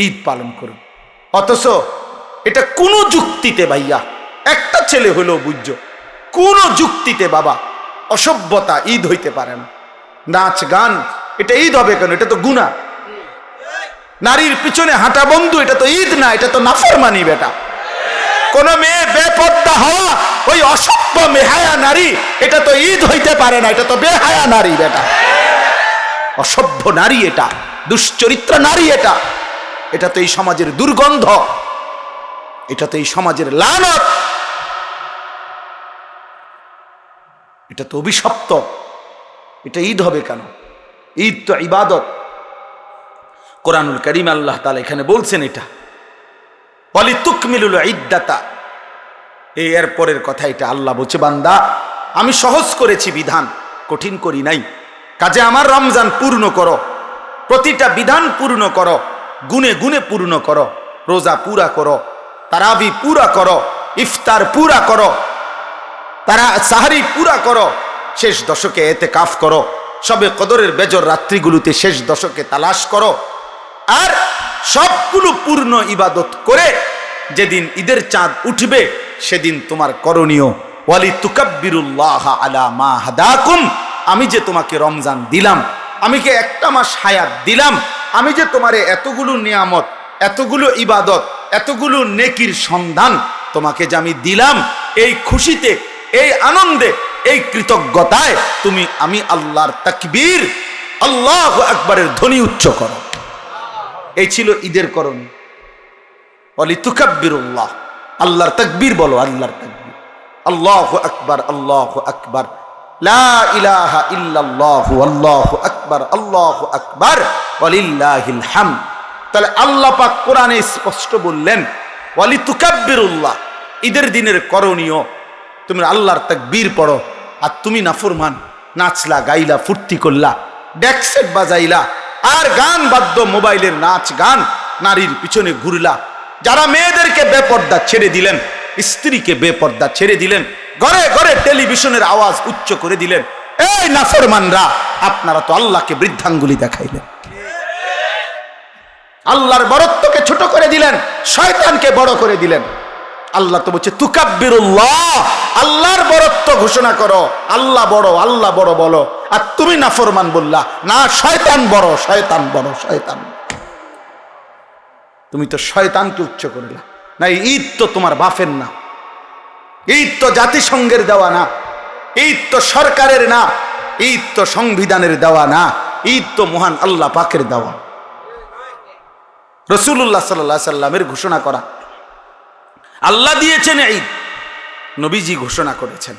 ঈদ পালন করো, অথচ এটা কোনো যুক্তিতে ভাইয়া, একটা ছেলে হলেও বুঝছো, কোনো যুক্তিতে বাবা অসভ্যতা ঈদ হইতে পারে না। নাচ গান এটা ঈদ হবে কেন? এটা তো গুনাহ। নারীর পিছনে হাঁটা বন্ধু, এটা তো ঈদ না, এটা তো নাফরমানি বেটা। কোন মেয়ে বেপর্দা হওয়া, ওই অসভ্য বেহায়া নারী, এটা তো ঈদ হইতে পারে না, এটা তো বেহায়া নারী বেটা, অসভ্য নারী, এটা দুশ্চরিত্র নারী, এটা এটা তো এই সমাজের দুর্গন্ধ, এটা তো এই সমাজের লানত, এটা তো অভিশপ্ত। এটা ঈদ হবে কেন? ঈদ তো ইবাদত। কোরআনুল কারীম আল্লাহ তাআলা এখানে বলছেন এটা ওয়ালিতুকমিলুল ইদ্দাতা, এর পরের কথা এটা আল্লাহ বলছে, বান্দা আমি সহজ করেছি বিধান, কঠিন করি নাই, কাজে আমার রমজান পূর্ণ করো, প্রতিটা বিধান পূর্ণ করো, গুনে গুনে পূর্ণ করো, রোজা পুরা করো, তারাবি পুরা করো, ইফতার পুরা করো, সাহারি পুরা করো, শেষ দশকে ইতিকাফ করো, সবে কদরের বেজর রাত্রিগুলোতে শেষ দশকে তালাশ করো, আর সবগুলো পূর্ণ ইবাদত করে যেদিন ঈদের চাঁদ উঠবে সেদিন তোমার করণীয় ওয়ালিতুকাব্বিরুল্লাহ আলা মা হাদাকুম, আমি যে তোমাকে রমজান দিলাম, আমি যে একটা মাস হায়াত দিলাম, আমি যে তোমারে এতগুলো নিয়ামত, এতগুলো ইবাদত, এতগুলো নেকির সন্ধান তোমাকে যে আমি দিলাম, এই খুশিতে, এই আনন্দে, এই কৃতজ্ঞতায় তুমি আমি আল্লাহর তাকবীর, আল্লাহু আকবারের ধ্বনি উচ্চ করো। এই ছিল ঈদের করণীয়। ওয়ালিতুকাব্বিরুল্লাহ, আল্লাহর তাকবীর বলো, আল্লাহর তাকবীর, আল্লাহু আকবার, আল্লাহু আকবার, লা ইলাহা ইল্লাল্লাহু, আল্লাহু আকবার, আল্লাহু আকবার, ওয়ালিল্লাহিল হামদ। তাহলে আল্লাহ পাক কোরআনে স্পষ্ট বললেন ওয়ালিতুকাব্বিরুল্লাহ, ঈদের দিনের করণীয় তুমি আল্লাহর তাকবীর পড়ো। আর তুমি নাফরমান, নাচলা, গাইলা, ফুর্তি করলা, ডেকসেট বাজাইলা, আর গান বাদ্য, মোবাইলের নাচ গান, নারীর পিছনে ঘুরলা, যারা মেয়েদেরকে বেপর্দা ছেড়ে দিলেন, স্ত্রীকে বেপর্দা ছেড়ে দিলেন, ঘরে ঘরে টেলিভিশনের আওয়াজ উচ্চ করে দিলেন, এই নাফরমানরা, আপনারা তো আল্লাহকে বৃদ্ধাঙ্গুলি দেখাইলেন, আল্লাহর বড়ত্বকে ছোট করে দিলেন, শয়তানকে বড় করে দিলেন। আল্লাহ তো বলছে তুকাব্বিরুল্লাহ, আল্লাহর বড়ত্ব ঘোষণা করো, আল্লাহ বড়, আল্লাহ বড় বলো। আর তুমি নাফরমান বললা, না শয়তান বড়, শয়তান বড়, শয়তান। তুমি তো শয়তানকে উচ্চ করলা। না, ঈদ তো তোমার বাপের না, ঈদ তো জাতিসংঘের দেওয়া না, ঈদ তো সরকারের না, ঈদ তো সংবিধানের দেওয়া না, ঈদ তো মহান আল্লাহ পাকের দেওয়া। রাসূলুল্লাহ সাল্লাল্লাহু আলাইহি সাল্লামের ঘোষণা করা, আল্লাহ দিয়েছেন ঈদ, নবীজি ঘোষণা করেছেন।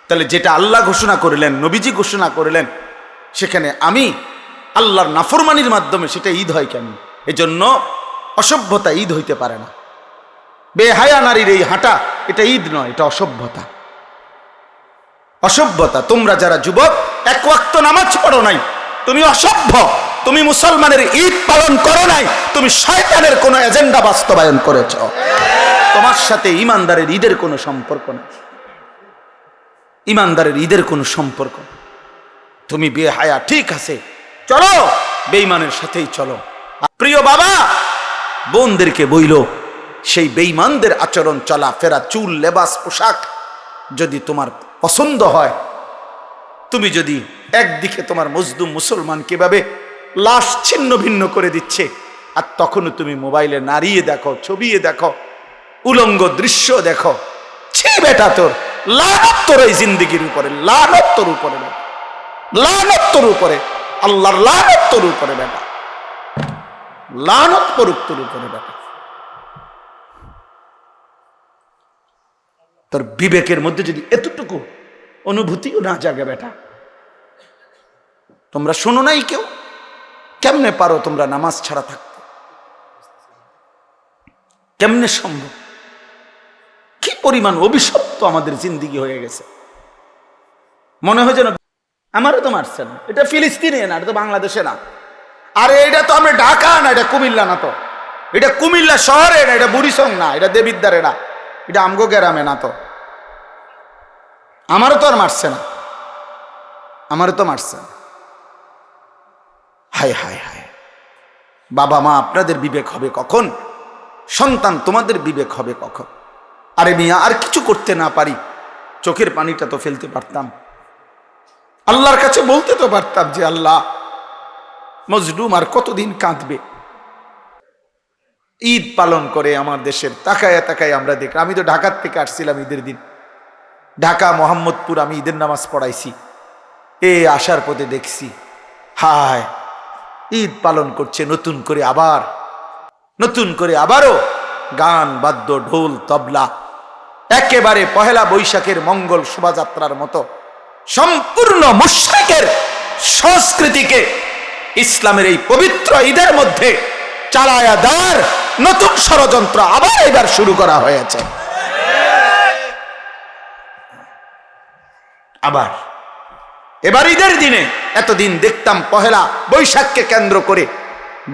তাহলে যেটা আল্লাহ ঘোষণা করলেন, নবীজি ঘোষণা করলেন, সেখানে আমি আল্লাহর নাফরমানির মাধ্যমে সেটা ঈদ হয় কেন? এজন্য অসভ্যতা ঈদ হইতে পারে না। বেহায়া নারীর এই হাঁটা এটা ঈদ নয়, এটা অসভ্যতা। অসভ্যতা। তোমরা যারা যুবক এক ওয়াক্ত নামাজ পড়ো নাই, তুমি অসভ্য। তুমি মুসলমানের ঈদ পালন করো নাই, তুমি শয়তানের কোনো এজেন্ডা বাস্তবায়ন করেছ। তোমার সাথে ইমানদারের ঈদের কোনো সম্পর্ক নেই। ইমানদারের ঈদের কোনো সম্পর্ক নেই। তুমি বেহায়া, ঠিক আছে, চলো বেঈমানের সাথেই চলো। প্রিয় বাবা বোনদেরকে বইল, সেই বেঈমানদের আচরণ, চলা ফেরা, চুল, লেবাস, পোশাক যদি তোমার পছন্দ হয়, তুমি যদি একদিকে তোমার মজলুম মুসলমান কিভাবে লাশ ছিন্ন ভিন্ন করে দিচ্ছে, আর তখনও তুমি মোবাইলে নাড়িয়ে দেখো, ছবিয়ে দেখো, উলঙ্গ দৃশ্য দেখো, ছি বেটা, তোর লানত তোর এই জিন্দেগির উপরে, লানত তোর উপরে বেটা, লানত তোর উপরে, আল্লাহর লানত তোর উপরে বেটা, লানত পড়ুক তোর উপরে বেটা। তোর বিবেকের মধ্যে যদি এতটুকু অনুভূতিও না জাগে বেটা। তোমরা শোনো নাই কেউ? কেমনে পারো তোমরা নামাজ ছাড়া থাকতে? কেমনে সম্ভব? কি পরিমাণ অভিশপ্ত আমাদের জিন্দিগি হয়ে গেছে। মনে হয় যেন আমারও তো মারছে না, এটা ফিলিস্তিনে না, এটা তো বাংলাদেশে না, আরে এটা তো আমরা ঢাকা না, এটা কুমিল্লা না, তো এটা কুমিল্লা শহরে না, এটা বুড়িসং না, এটা দেবিদ্বারে না, এটা আমগো গ্রামে না, তো আমারও তো আর মারছে না, আমারও তো মারছে না। হায় হায় হায়। বাবা মা আপনাদের বিবেক হবে কখন? সন্তান তোমাদের বিবেক হবে কখন? আরে মিয়া, আর কিছু করতে না পারি, চোখের পানিটা তো ফেলতে পারতাম, আল্লাহর কাছে বলতে তো পারতাম যে আল্লাহ, মজলুম আর কতদিন কাঁদবে। ঈদ পালন করে আমার দেশের তাকায় তাকায় আমরা দেখ, আমি তো ঢাকার থেকে আসছিলাম ঈদের দিন, ঢাকা মোহাম্মদপুর আমি ঈদের নামাজ পড়াইছি, আসার পথে দেখছি হায় ঈদ পালন করছে নতুন করে, আবার নতুন করে, আবারও গান বাদ্য ঢোল তবলা, একেবারে পহেলা বৈশাখের মঙ্গল শোভাযাত্রার মতো সম্পূর্ণ মুশরিকের সংস্কৃতিকে ইসলামের এই পবিত্র ঈদের মধ্যে চালায়া দেওয়ার নতুন ষড়যন্ত্র আবার এবার শুরু করা হয়েছে। আবার এবার ঈদের দিনে, এতদিন দেখতাম পহেলা বৈশাখকে কেন্দ্র করে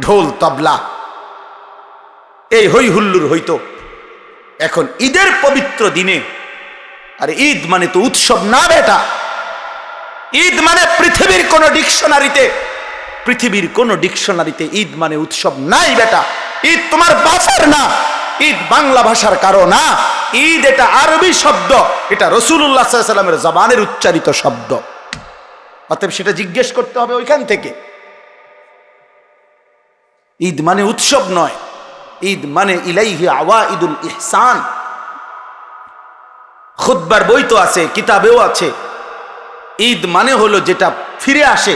ঢোল তবলা এই হই হুল্লুর হইতো, এখন ঈদের পবিত্র দিনে, আর ঈদ মানে তো উৎসব না বেটা। ঈদ মানে পৃথিবীর কোন ডিকশনারিতে ঈদ মানে উৎসব নাই বেটা। ঈদ তোমার বাসার না, ঈদ বাংলা ভাষার কারো না, ঈদ এটা আরবি শব্দ, এটা রাসূলুল্লাহ সাল্লাল্লাহু আলাইহি ওয়াসাল্লামের জবানের উচ্চারিত শব্দ। অতএব সেটা জিজ্ঞেস করতে হবে ওইখান থেকে। ঈদ মানে উৎসব নয়, ঈদ মানে ইলাইহি আওয়াইদুল ইহসান। খুতবার বই তো আছে, কিতাবেও আছে, ঈদ মানে হলো যেটা ফিরে আসে,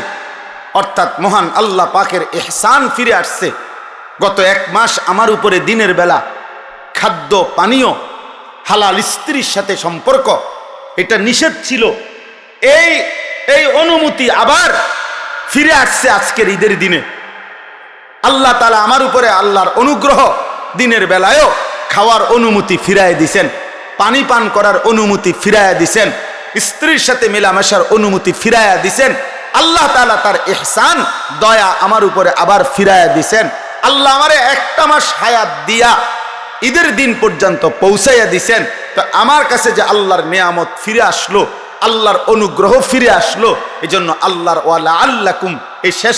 অর্থাৎ মহান আল্লাহ পাকের ইহসান ফিরে আসছে। গত এক মাস আমার উপরে দিনের বেলা খাদ্য পানীয়, হালাল স্ত্রীর সাথে সম্পর্ক, এটা নিষেধ ছিল, এই অনুমতি আবার ফিরে আসছে আজকের ঈদের দিনে। আল্লাহ তাআলা আমার উপরে আল্লাহর অনুগ্রহ, দিনের বেলায়ও খাওয়ার অনুমতি ফিরায় দিছেন, পানি পান করার অনুমতি ফিরায়া দিছেন, স্ত্রীর সাথে মেলামেশার অনুমতি ফিরায়া দিছেন। আল্লাহ তাআলা তার ইহসান, দয়া আমার উপরে আবার ফিরায়া দিছেন। আল্লাহ আমারে একটা মাস হায়াত দিয়া ঈদের দিন পর্যন্ত পৌঁছাইয়া দিছেন। তো আমার কাছে যে আল্লাহর নিয়ামত ফিরে আসলো, আল্লাহর অনুগ্রহ ফিরে আসলো, এই জন্য আল্লাহর ওয়ালা আল্লাকুম, এই শেষ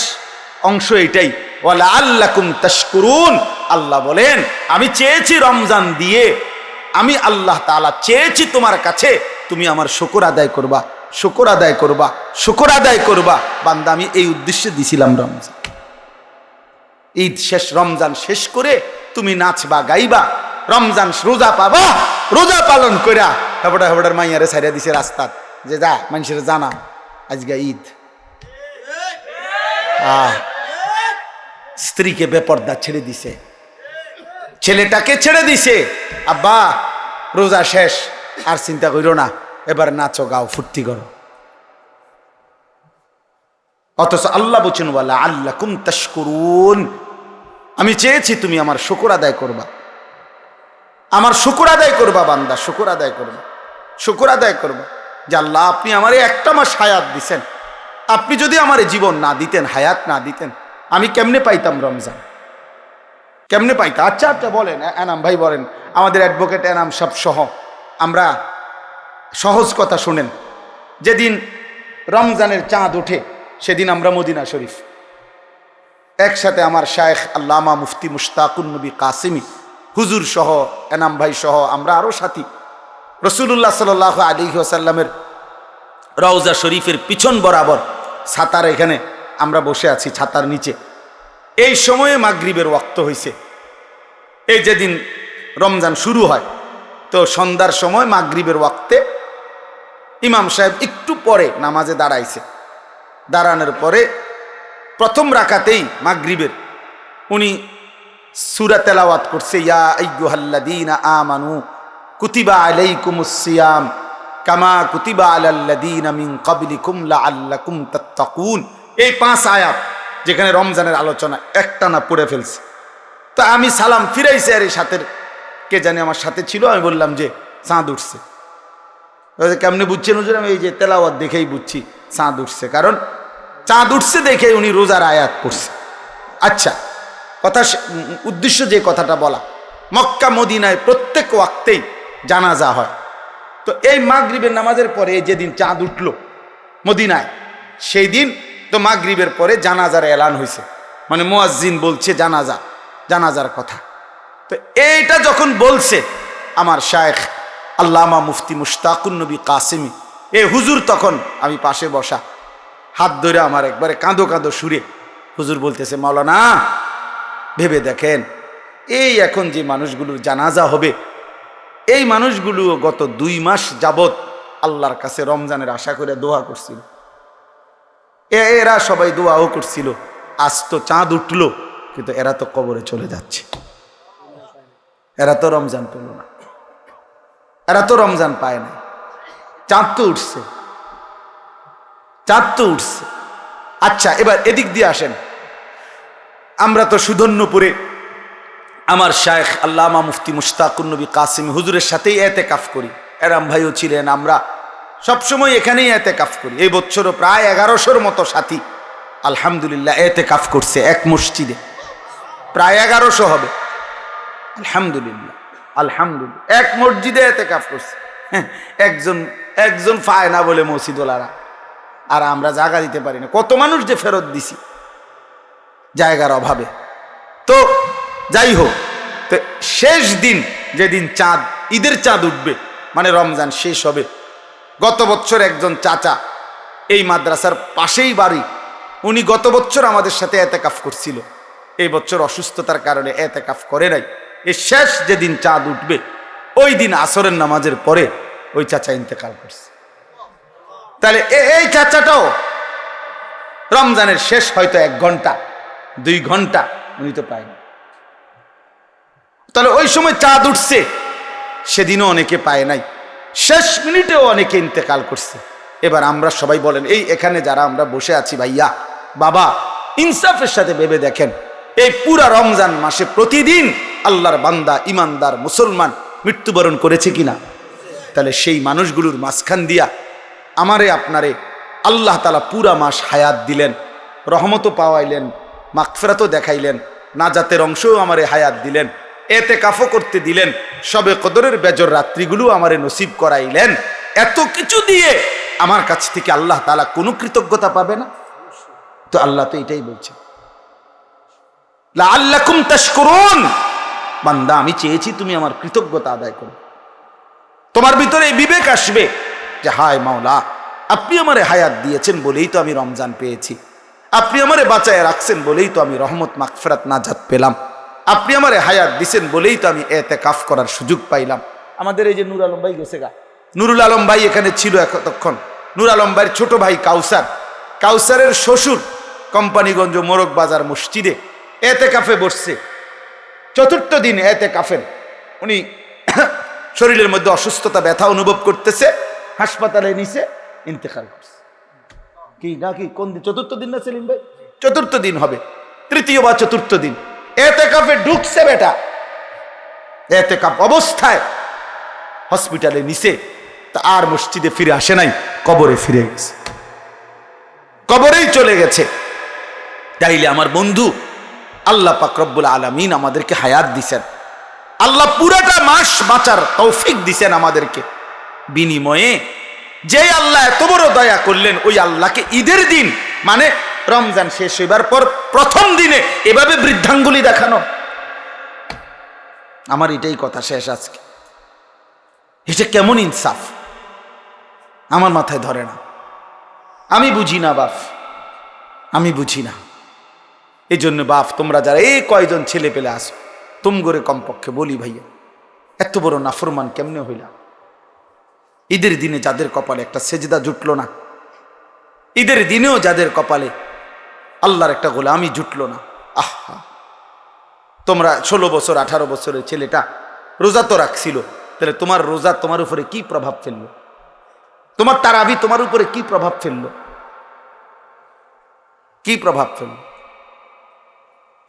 অংশ এটাই, ওয়ালা আল্লাকুম তাশকুরুন। আল্লাহ বলেন, আমি চেয়েছি রমজান দিয়ে, আমি আল্লাহ তাআলা চেয়েছি তোমার কাছে তুমি আমার শুকর আদায় করবা, শুকর আদায় করবা, শুকর আদায় করবা। বান্দা, আমি এই উদ্দেশ্যে দিছিলাম রমজান। ঈদ শেষ, রমজান শেষ করে তুমি নাচবা, গাইবা, রমজান রোজা পাবা, রোজা পালন কইরা হেবড়ার মাইয়ারে ছাইরা দিছে রাস্তাত, যে যা মানুষের জানা আজকে ঈদ। স্ত্রীকে বেপর্দা ছেড়ে দিছে, ছেলেটাকে ছেড়ে দিছে, আব্বা রোজা শেষ, আর চিন্তা করিও না, এবার নাচো গাও ফুর্তি করো। অথচ আল্লাহ বলছেন ওয়ালা আল্লাকুম তাশকুরুন, আমি চেয়েছি তুমি আমার শুকর আদায় করবা, আমার শুকর আদায় করবা বান্দা, শুকর আদায় করবা, শুকর আদায় করবা যে আল্লাহ আপনি আমারে একটা মাস হায়াত দিছেন, আপনি যদি আমারে জীবন না দিতেন, হায়াত না দিতেন, আমি কেমনে পাইতাম রমজান, কেমনে পাইতাম? আচ্ছা আচ্ছা বলেন এনাম ভাই, বলেন আমাদের অ্যাডভোকেট এনাম সব সহ আমরা সহজ কথা শুনেন। যেদিন রমজানের চাঁদ ওঠে সেদিন আমরা মদিনা শরীফ একসাথে আমার শায়েখ আল্লামা মুফতি মুশতাকুন নবী কাসিমি হুজুর সহ, এনাম ভাই সহ, আমরা আরও সাথী রসুল্লাহ সাল্লাল্লাহু আলাইহি ওয়াসাল্লামের রওজা শরীফের পিছন বরাবর ছাতার এখানে আমরা বসে আছি, ছাতার নিচে। এই সময়ে মাগরিবের ওয়াক্ত হয়েছে। এই যেদিন রমজান শুরু হয় তো সন্ধ্যার সময় মাগরিবের ওয়াক্তে ইমাম সাহেব একটু পরে নামাজে দাঁড়াইছে। দাঁড়ানোর পরে প্রথম রাকাতেই মাগরিবের উনি সূরা তেলাওয়াত করছে, ইয়া আইয়ুহাল্লাযীনা আমানু কুতিবা আলাইকুমুস সিয়াম কামা কুতিবা আলাল্লাযীনা মিন ক্বাবলিকুম লাআল্লাকুম তাত্তাকুন। এই 5 আয়াত যেখানে রমজানের আলোচনা একটানা পড়ে ফেলছে। তো আমি সালাম ফিরাইছি, আর এই সাথে কে জানি আমার সাথে ছিল, আমি বললাম যে চাঁদ উঠছে। কেমনে বুঝছেন হুজুর? আমি এই যে তেলাওয়াত দেখেই বুঝছি চাঁদ উঠছে, কারণ চাঁদ উঠছে দেখে উনি রোজার আয়াত পড়ছে। আচ্ছা, কথা উদ্দেশ্য যে কথাটা বলা, মক্কা মদিনায় প্রত্যেক ওয়াক্তেই জানাজা হয়। তো এই মাগরিবের নামাজের পরে যেদিন চাঁদ উঠল মদিনায়, সেই দিন তো মাগরিবের পরে জানাজার এলান হয়েছে, মানে মুয়াজ্জিন বলছে জানাজা, জানাজার কথা। তো এইটা যখন বলছে আমার শায়েখ আল্লামা মুফতি মুশতাকুন নবী কাসিমি, এ হুজুর তখন আমি পাশে বসা, হাত ধরে আমার একবারে কাঁদো কাঁদো সুরে হুজুর বলতেছে, মাওলানা ভেবে দেখেন, এই এখন যে মানুষগুলোর জানাজা হবে, এই মানুষগুলো গত 2 মাস যাবত আল্লাহর কাছে রমজানের আশা করে দোয়া করছিল, এরা সবাই দোয়াও করছিল। আজ তো চাঁদ উঠলো, কিন্তু এরা তো কবরে চলে যাচ্ছে, এরা তো রমজান পেল না, এরা তো রমজান পায় না। চাঁদ তো উঠছে, চাঁদ তো উঠছে। আচ্ছা, এবার এদিক দিয়ে আসেন। আমরা তো সুধন্যপুরে আমার শায়েখ আল্লামা মুফতি মুশতাকুন নবী কাসিমি হুজুরের সাথেই এতেকাফ করি, এরাম ভাইও ছিলেন, আমরা সবসময় এখানেই এতেকাফ করি। এই বছরও প্রায় 1100-র মতো সাথী আলহামদুলিল্লাহ এতেকাফ করছে এক মসজিদে, প্রায় 1100 হবে আলহামদুলিল্লাহ, আলহামদুলিল্লাহ এক মসজিদে এতেকাফ করছে। একজন পায় না বলে মসজিদওয়ালারা, আর আমরা জায়গা দিতে পারি না। কত মানুষ যে ফেরত দিছি জায়গার অভাবে। তো যাই হোক, তো শেষ দিন যেদিন চাঁদ, ঈদের চাঁদ উঠবে, মানে রমজান শেষ হবে, গত বছর একজন চাচা এই মাদ্রাসার পাশেই বাড়ি, উনি গত বছর আমাদের সাথে এতেকাফ করছিল, এই বছর অসুস্থতার কারণে এতেকাফ করে নাই। এই শেষ যেদিন চাঁদ উঠবে ওই দিন আসরের নামাজের পরে ওই চাচা ইন্তেকাল করছে। তাহলে এই চাচাটাও রমজানের শেষ হয়তো 1 ঘন্টা 2 ঘন্টা উনি তো পায়নি। তাহলে ওই সময় চাঁদ উঠছে, সেদিনও অনেকে পায় নাই, শেষ মিনিটেও অনেকে ইন্তেকাল করছে। এবার আমরা সবাই বলেন, এই এখানে যারা আমরা বসে আছি ভাইয়া বাবা, ইনসাফের সাথে ভেবে দেখেন, এই পুরা রমজান মাসে প্রতিদিন আল্লাহর বান্দা ইমানদার মুসলমান মৃত্যুবরণ করেছে কিনা? তাহলে সেই মানুষগুলোর মাঝখান দিয়া আমারে আপনারে আল্লাহ তাআলা পুরা মাস হায়াত দিলেন, রহমতও পাওয়াইলেন, মাগফিরাতও দেখাইলেন, নাজাতের অংশও আমারে হায়াত দিলেন, এতেকাফও করতে দিলেন, শবে কদরের বেজর রাত্রিগুলো আমারে নসিব করাইলেন। এত কিছু দিয়ে আমার কাছ থেকে আল্লাহ তাআলা কোনো কৃতজ্ঞতা পাবে না? তো আল্লাহ তো এটাই বলছে, লাআল্লাকুম তাশকুরুন, বান্দা আমি চেয়েছি তুমি আমার কৃতজ্ঞতা আদায় করো। তোমার ভিতরে এই বিবেক আসবে যে হায় মাওলা, আপনি আমারে হায়াত দিয়েছেন বলেই তো আমি রমজান পেয়েছি, আপনি আমারে বাঁচায় রাখছেন বলেই তো আমি রহমত মাগফিরাত নাজাত পেলাম, আপনি আমারে হায়াত দিছেন বলেই তো আমি এতেকাফ করার সুযোগ পাইলাম। আমাদের এই যে নূর আলম ভাই গেছে গা, নুরুল আলম ভাই এখানে ছিল এতক্ষণ। নূর আলম ভাইয়ের ছোট ভাই কাউসার, কাউসারের শ্বশুর কোম্পানিগঞ্জ মোরগ বাজার মসজিদে এতেকাফে বসছে। 4র্থ দিন এতেকাফের উনি শরীরের মধ্যে অসুস্থতা ব্যথা অনুভব করতেছে, হাসপাতালে নিছে, ইন্তেকাল করছে। কি নাকি কোন দিন? চতুর্থ দিন না সেলিম ভাই? চতুর্থ দিন হবে, তৃতীয় বা চতুর্থ দিন। এতেকাফে ঢুকছে বেটা, এতেকাফ অবস্থায় হসপিটালে নিছে, তা আর মসজিদে ফিরে আসে নাই, কবরে ফিরে গেছে, কবরেই চলে গেছে। তাইলে আমার বন্ধু, আল্লাহ পাক রব্বুল আলামিন আমাদেরকে হায়াত দিছেন, আল্লাহ পুরাটা মাস বাঁচার তৌফিক দিছেন আমাদেরকে। বিনিময়ে যে আল্লাহ এত বড় দয়া করলেন, ওই আল্লাহকে ঈদের দিন মানে রমজান শেষ হইবার পর প্রথম দিনে এভাবে বৃদ্ধাঙ্গুলি দেখানো, আমার এটাই কথা শেষ আজকে। এটা কেমন ইনসাফ? আমার মাথায় ধরে না, আমি বুঝি না বাপ, আমি বুঝি না। এই জন্য বাপ, তোমরা যারা এই কয়জন ছেলে পেলে আসো, তুম করে কমপক্ষে বলি ভাইয়া, এত বড় নাফরমান কেমনে হইলা? ঈদের দিনে যাদের কপালে একটা সেজদা জুটলো না, ঈদের দিনেও যাদের কপালে আল্লাহর একটা গোলামি জুটলো না, আহা! তোমরা 16 বছর 18 বছরের ছেলেটা রোজা তো রাখছিল, তাহলে তোমার রোজা তোমার উপরে কি প্রভাব ফেললো? তোমার তারাবি তোমার উপরে কি প্রভাব ফেললো? কি প্রভাব ফেললো?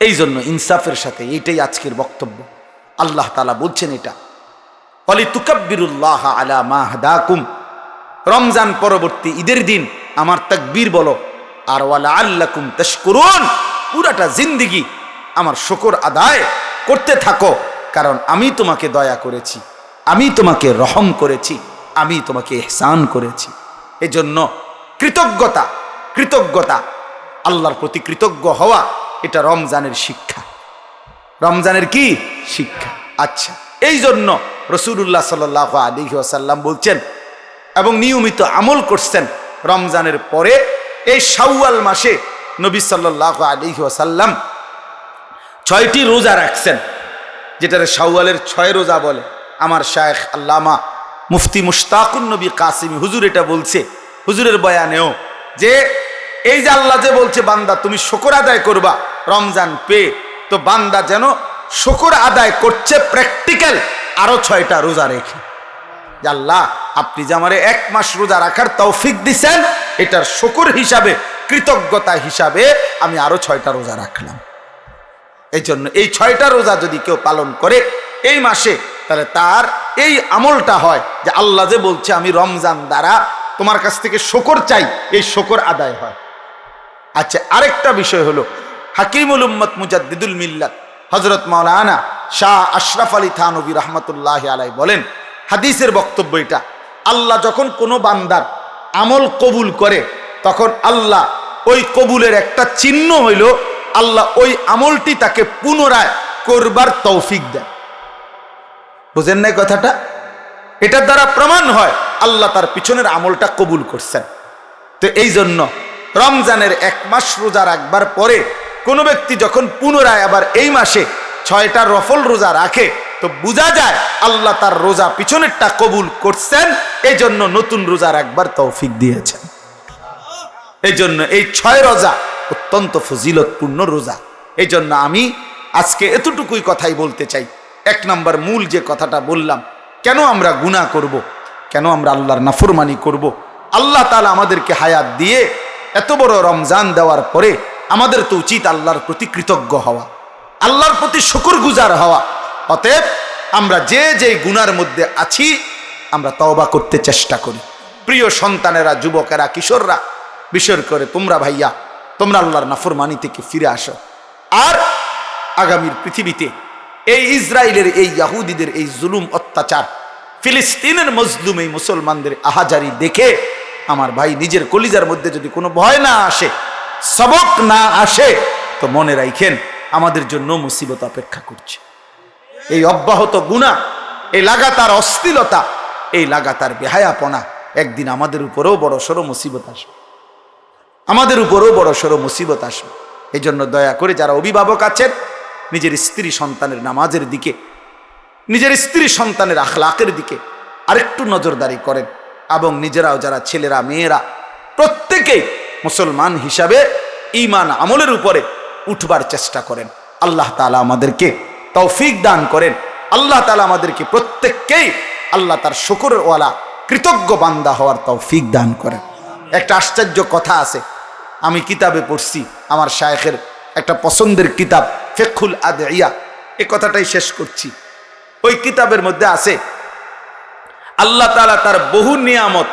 এই জন্য ইনসাফের সাথে এইটাই আজকের বক্তব্য। আল্লাহ তাআলা বলছেন এটা, ওয়ালিতুকাব্বিরুল্লাহ আলা মা হাদাকুম, রমজান পরবর্তী ঈদের দিন আমার তাকবীর বলো, আর ওয়ালাআল্লাকুম তাশকুরুন, পুরাটা জিন্দেগি আমার শুকর আদায় করতে থাকো, কারণ আমি তোমাকে দয়া করেছি, আমি তোমাকে রহম করেছি, আমি তোমাকে ইহসান করেছি। এজন্য কৃতজ্ঞতা, কৃতজ্ঞতা, আল্লাহর প্রতি কৃতজ্ঞ হওয়া, এটা রমজানের শিক্ষা। রমজানের কি শিক্ষা? আচ্ছা, এই জন্য রাসূলুল্লাহ সাল্লাল্লাহু আলাইহি ওয়াসাল্লাম বলছেন এবং নিয়মিত আমল করছেন, রমজানের পরে এই শাওয়াল মাসে নবী সাল্লাল্লাহু আলাইহি ওয়াসাল্লাম 6টি রোজা রাখছেন, যেটারে শাওয়ালের 6 রোজা বলে। আমার শায়েখ আল্লামা মুফতি মুশতাকুন নবী কাসিমি হুজুর এটা বলছে, হুজুরের বয়ানেও, যে এই যে আল্লাহ যে বলছে বান্দা তুমি শুকর আদায় করবা রমজান পেয়ে, তো বান্দা যেন শুকর আদায় করছে প্র্যাকটিক্যাল আরো 6টা রোজা রেখে, যে আল্লাহ আপনি যে আমারে 1 মাস রোজা রাখার তৌফিক দিছেন, এটার শুকর হিসাবে, কৃতজ্ঞতা হিসাবে আমি আরো 6টা রোজা রাখলাম। এই জন্য এই 6টা রোজা যদি কেউ পালন করে এই মাসে, তাহলে তার এই আমলটা হয় যে আল্লাহ যে বলছে আমি রমজান দ্বারা তোমার কাছ থেকে শুকর চাই, এই শুকর আদায় হয়। আচ্ছা, আরেকটা বিষয় হলো, হাকিমুল উম্মত মুজাদ্দিদুল মিল্লাত হযরত মাওলানা শাহ আশরাফ আলী থানভী রাহমাতুল্লাহি আলাইহি বলেন, হাদিসের বক্তব্য এটা, আল্লাহ যখন কোনো বান্দার আমল কবুল করে, তখন আল্লাহ ওই কবুলের একটা চিহ্ন হইল, আল্লাহ ওই আমলটি তাকে পুনরায় করবার তৌফিক দেয়। বুঝেন নাই কথাটা? এটার দ্বারা প্রমাণ হয় আল্লাহ তার পিছনের আমলটা কবুল করছেন। তো এই জন্য রমজানের 1 মাস রোজা রাখবার পরে কোনো ব্যক্তি যখন পুনরায় আবার এই মাসে 6টা রফল রোজা রাখে, তো বোঝা যায় আল্লাহ তার রোজা পিছনেরটা কবুল করছেন, এই জন্য নতুন রোজা রাখবার তৌফিক দিয়েছেন। এই জন্য এই 6 রোজা অত্যন্ত ফজিলতপূর্ণ রোজা। এই জন্য আমি আজকে এতটুকুই কথাই বলতে চাই। 1 নম্বর মূল যে কথাটা বললাম, কেন আমরা গুনাহ করব, কেন আমরা আল্লাহর নাফরমানি করব? আল্লাহ তাআলা আমাদেরকে হায়াত দিয়ে এত বড় রমজান দেওয়ার পরে আমাদের তো উচিত আল্লাহর প্রতি কৃতজ্ঞ হওয়া, আল্লাহর প্রতি শুকরগুজার হওয়া। অতএব আমরা যে যে গুনার মধ্যে আছি আমরা তওবা করতে চেষ্টা করি। প্রিয় সন্তানেরা, যুবকেরা, কিশোররা, বিশেষ করে তোমরা ভাইয়া, তোমরা আল্লাহর নাফরমানি থেকে ফিরে আসো। আর আগামীর পৃথিবীতে এই ইসরায়েলের, এই ইহুদিদের এই জুলুম অত্যাচার, ফিলিস্তিনের মজলুম এই মুসলমানদের আহাজারি দেখে আমার ভাই নিজের কলিজার মধ্যে যদি কোনো ভয় না আসে, সবক না আসে, তো মনে রাখেন আমাদের জন্য মুসিবত অপেক্ষা করছে। এই অব্যাহত গুনাহ, এই লাগাতার অশ্লীলতা, এই লাগাতার বেহায়াপনা একদিন আমাদের উপরেও বড় সড়ো মুসিবত আসবে, আমাদের উপরেও বড় সড়ো মুসিবত আসবে। এই জন্য দয়া করে যারা অভিভাবক আছেন, নিজের স্ত্রী সন্তানের নামাজের দিকে, নিজের স্ত্রী সন্তানের আখলাকের দিকে আরেকটু নজরদারি করেন, এবং নিজেরাও যারা ছেলেরা মেয়েরা প্রত্যেকেই মুসলমান হিসাবে ঈমান আমলের উপরে উঠবার চেষ্টা করেন। আল্লাহ তাআলা আমাদেরকে তৌফিক দান করেন। আল্লাহ তাআলা আমাদেরকে প্রত্যেককেই আল্লাহ তার শুকরওয়ালা কৃতজ্ঞ বান্দা হওয়ার তৌফিক দান করেন। একটা আশ্চর্য কথা আছে, আমি কিতাবে পড়ছি, আমার শায়েখের একটা পছন্দের কিতাব ফিকহুল আদইয়া, এই কথাটাই শেষ করছি। ওই কিতাবের মধ্যে আছে আল্লাহ তাআলা তার বহু নিয়ামত,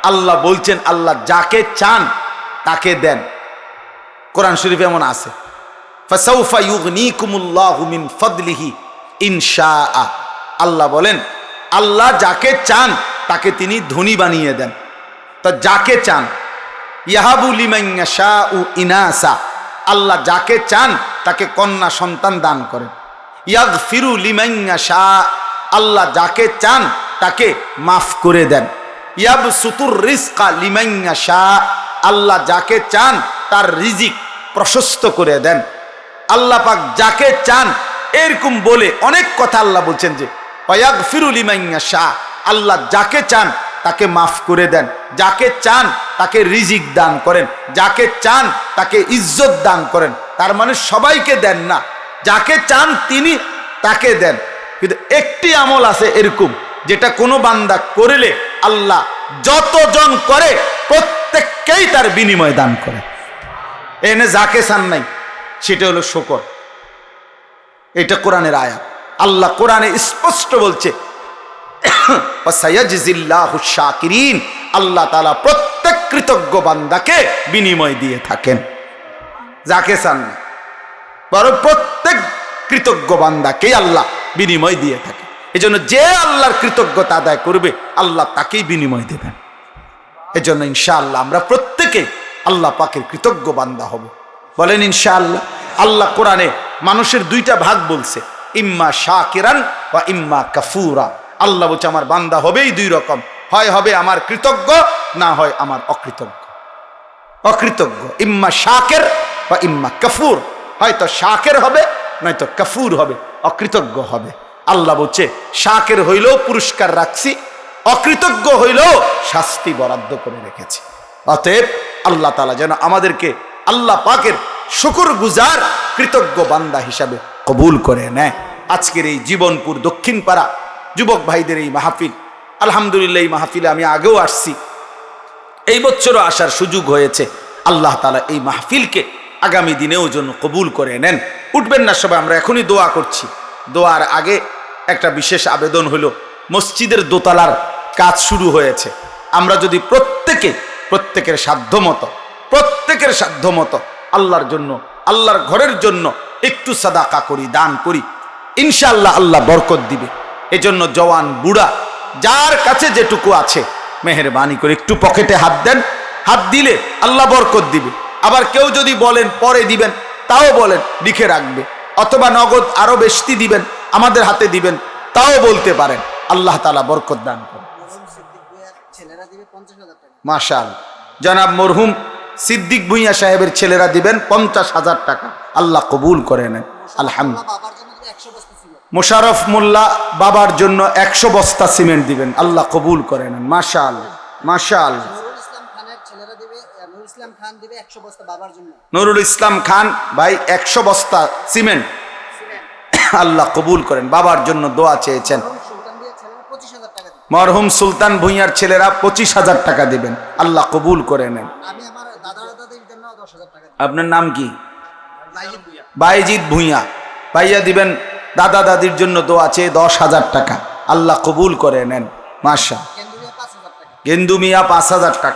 আল্লাহ বলছেন আল্লাহ যাকে চান তাকে দেন। কোরআন শরীফে এমন আছে, ফাসাউফা ইউগনিকুমুল্লাহু মিন ফাদলিহি ইনশাআ। আল্লাহ বলেন আল্লাহ যাকে চান তাকে তিনি ধনী বানিয়ে দেন। তা যাকে চান, ইয়াহাবু লিমান ইয়াশাউ ইনাসা, আল্লাহ যাকে চান তাকে কন্যা সন্তান দান করেন। ইয়াগফিরু লিমান ইয়াশা, আল্লাহ যাকে চান তাকে মাফ করে দেন। ইয়াবসুতুর রিজকা লিমান ইয়াশা, আল্লাহ যাকে চান তার রিজিক প্রশস্ত করে দেন। আল্লাহ পাক যাকে চান, এরকম বলে অনেক কথা আল্লাহ বলছেন যে ওয়াগফিরু লিমান ইয়াশা, আল্লাহ যাকে চান তাকে মাফ করে দেন, যাকে চান তাকে রিজিক দান করেন, যাকে চান তাকে ইজ্জত দান করেন। তার মানে সবাইকে দেন না, যাকে চান তিনি তাকে দেন। কিন্তু একটি আমল আছে এরকম, যেটা কোনো বান্দা করলে আল্লাহ যতজন করে প্রত্যেককেই তার বিনিময় দান করে। এনে যাকে চান নাই, সেটা হলো শুকর। এটা কোরআনের আয়াত, আল্লাহ কোরআনে স্পষ্ট বলছে ওয়াসায়াজিল্লাহু শাকিরিন, আল্লাহ তাআলা প্রত্যেক কৃতজ্ঞ বান্দাকে বিনিময় দিয়ে থাকেন, যাকে চান না, বরং প্রত্যেক কৃতজ্ঞ বান্দাকে আল্লাহ বিনিময় দিয়ে থাকে। এজন্য যে আল্লাহর কৃতজ্ঞতা আদায় করবে আল্লাহ তাকেই বিনিময় দেবেন। এজন্য ইনশাআল্লাহ আমরা প্রত্যেকে আল্লাহ পাকের কৃতজ্ঞ বান্দা হব, বলেন ইনশাআল্লাহ। আল্লাহ কোরআনে মানুষের দুইটা ভাগ বলছে, ইম্মা শাকিরান ওয়া ইম্মা কাফুরা। আল্লাহ বলছে আমার বান্দা হবেই দুই রকম, হয় হবে আমার কৃতজ্ঞ, না হয় আমার অকৃতজ্ঞ। অকৃতজ্ঞ ইম্মা শাকির বা ইম্মা কাফুর, হয়তো শাকির হবে নয়তো কাফুর হবে, অকৃতজ্ঞ হবে। আল্লাহ বলছে শাকির হইলেও পুরস্কার রাখছি, অকৃতজ্ঞ হইলেও শাস্তি বরাদ্দ করে রেখেছি। অতএব আল্লাহ তাআলা যেন আমাদেরকে আল্লাহ পাকের শুকরগুজার কৃতজ্ঞ বান্দা হিসাবে কবুল করে নেয়। আজকের এই জীবনপুর দক্ষিণ পাড়া যুবক ভাইদের এই মাহফিল, আলহামদুলিল্লাহ এই মাহফিলে আমি আগেও আসছি, এই বছরও আসার সুযোগ হয়েছে। আল্লাহ তাআলা এই মাহফিলকে আগামী দিনেও যেন কবুল করে নেন। উঠবেন না সবাই, আমরা এখনই দোয়া করছি। দোয়ার আগে একটা বিশেষ আবেদন হলো, মসজিদের দোতলার কাজ শুরু হয়েছে। আমরা যদি প্রত্যেকের সাধ্য মতো আল্লাহর জন্য, আল্লাহর ঘরের জন্য একটু সাদাকা করি, দান করি, ইনশাআল্লাহ আল্লাহ বরকত দিবে। এজন্য জওয়ান বুড়া যার কাছে যেটুকু আছে মেহেরবানি করে একটু পকেটে হাত দেন, হাত দিলে আল্লাহ বরকত দিবে। আবার কেউ যদি বলেন পরে দিবেন, তাও বলেন, লিখে রাখবে, অথবা নগদ আরো বেশি দিবেন, আমাদের হাতে দিবেন, তাও বলতে পারেন। আল্লাহ তাআলা বরকত দান করেন। মাশাআল্লাহ, জনাব মরহুম সিদ্দিক ভুঁইয়া সাহেবের ছেলেরা দিবেন 50,000 টাকা। আল্লাহ কবুল করে নেন। আলহামদুলিল্লাহ। মোশাররফ মোল্লা বাবার জন্য 100 বস্তা সিমেন্ট দিবেন। আল্লাহ কবুল করে নেন। মাশাআল্লাহ, মাশাআল্লাহ। নুরুল ইসলাম খান ভাই 100 বস্তা সিমেন্ট, আল্লাহ কবুল করেন। বাবার জন্য দোয়া চেয়েছেন। মরহুম সুলতান ভুঁইয়ার ছেলেরা 25,000 টাকা দিবেন। আল্লাহ কবুল করে নেন। আপনার নাম কি? বাইজিদ ভুঁইয়া ভাইয়া দিবেন দাদা দাদির জন্য দোয়া চেয়ে 10,000 টাকা। আল্লাহ কবুল করে নেন। মাশাআল্লাহ। গেন্দু মিয়া 5,000 টাকা।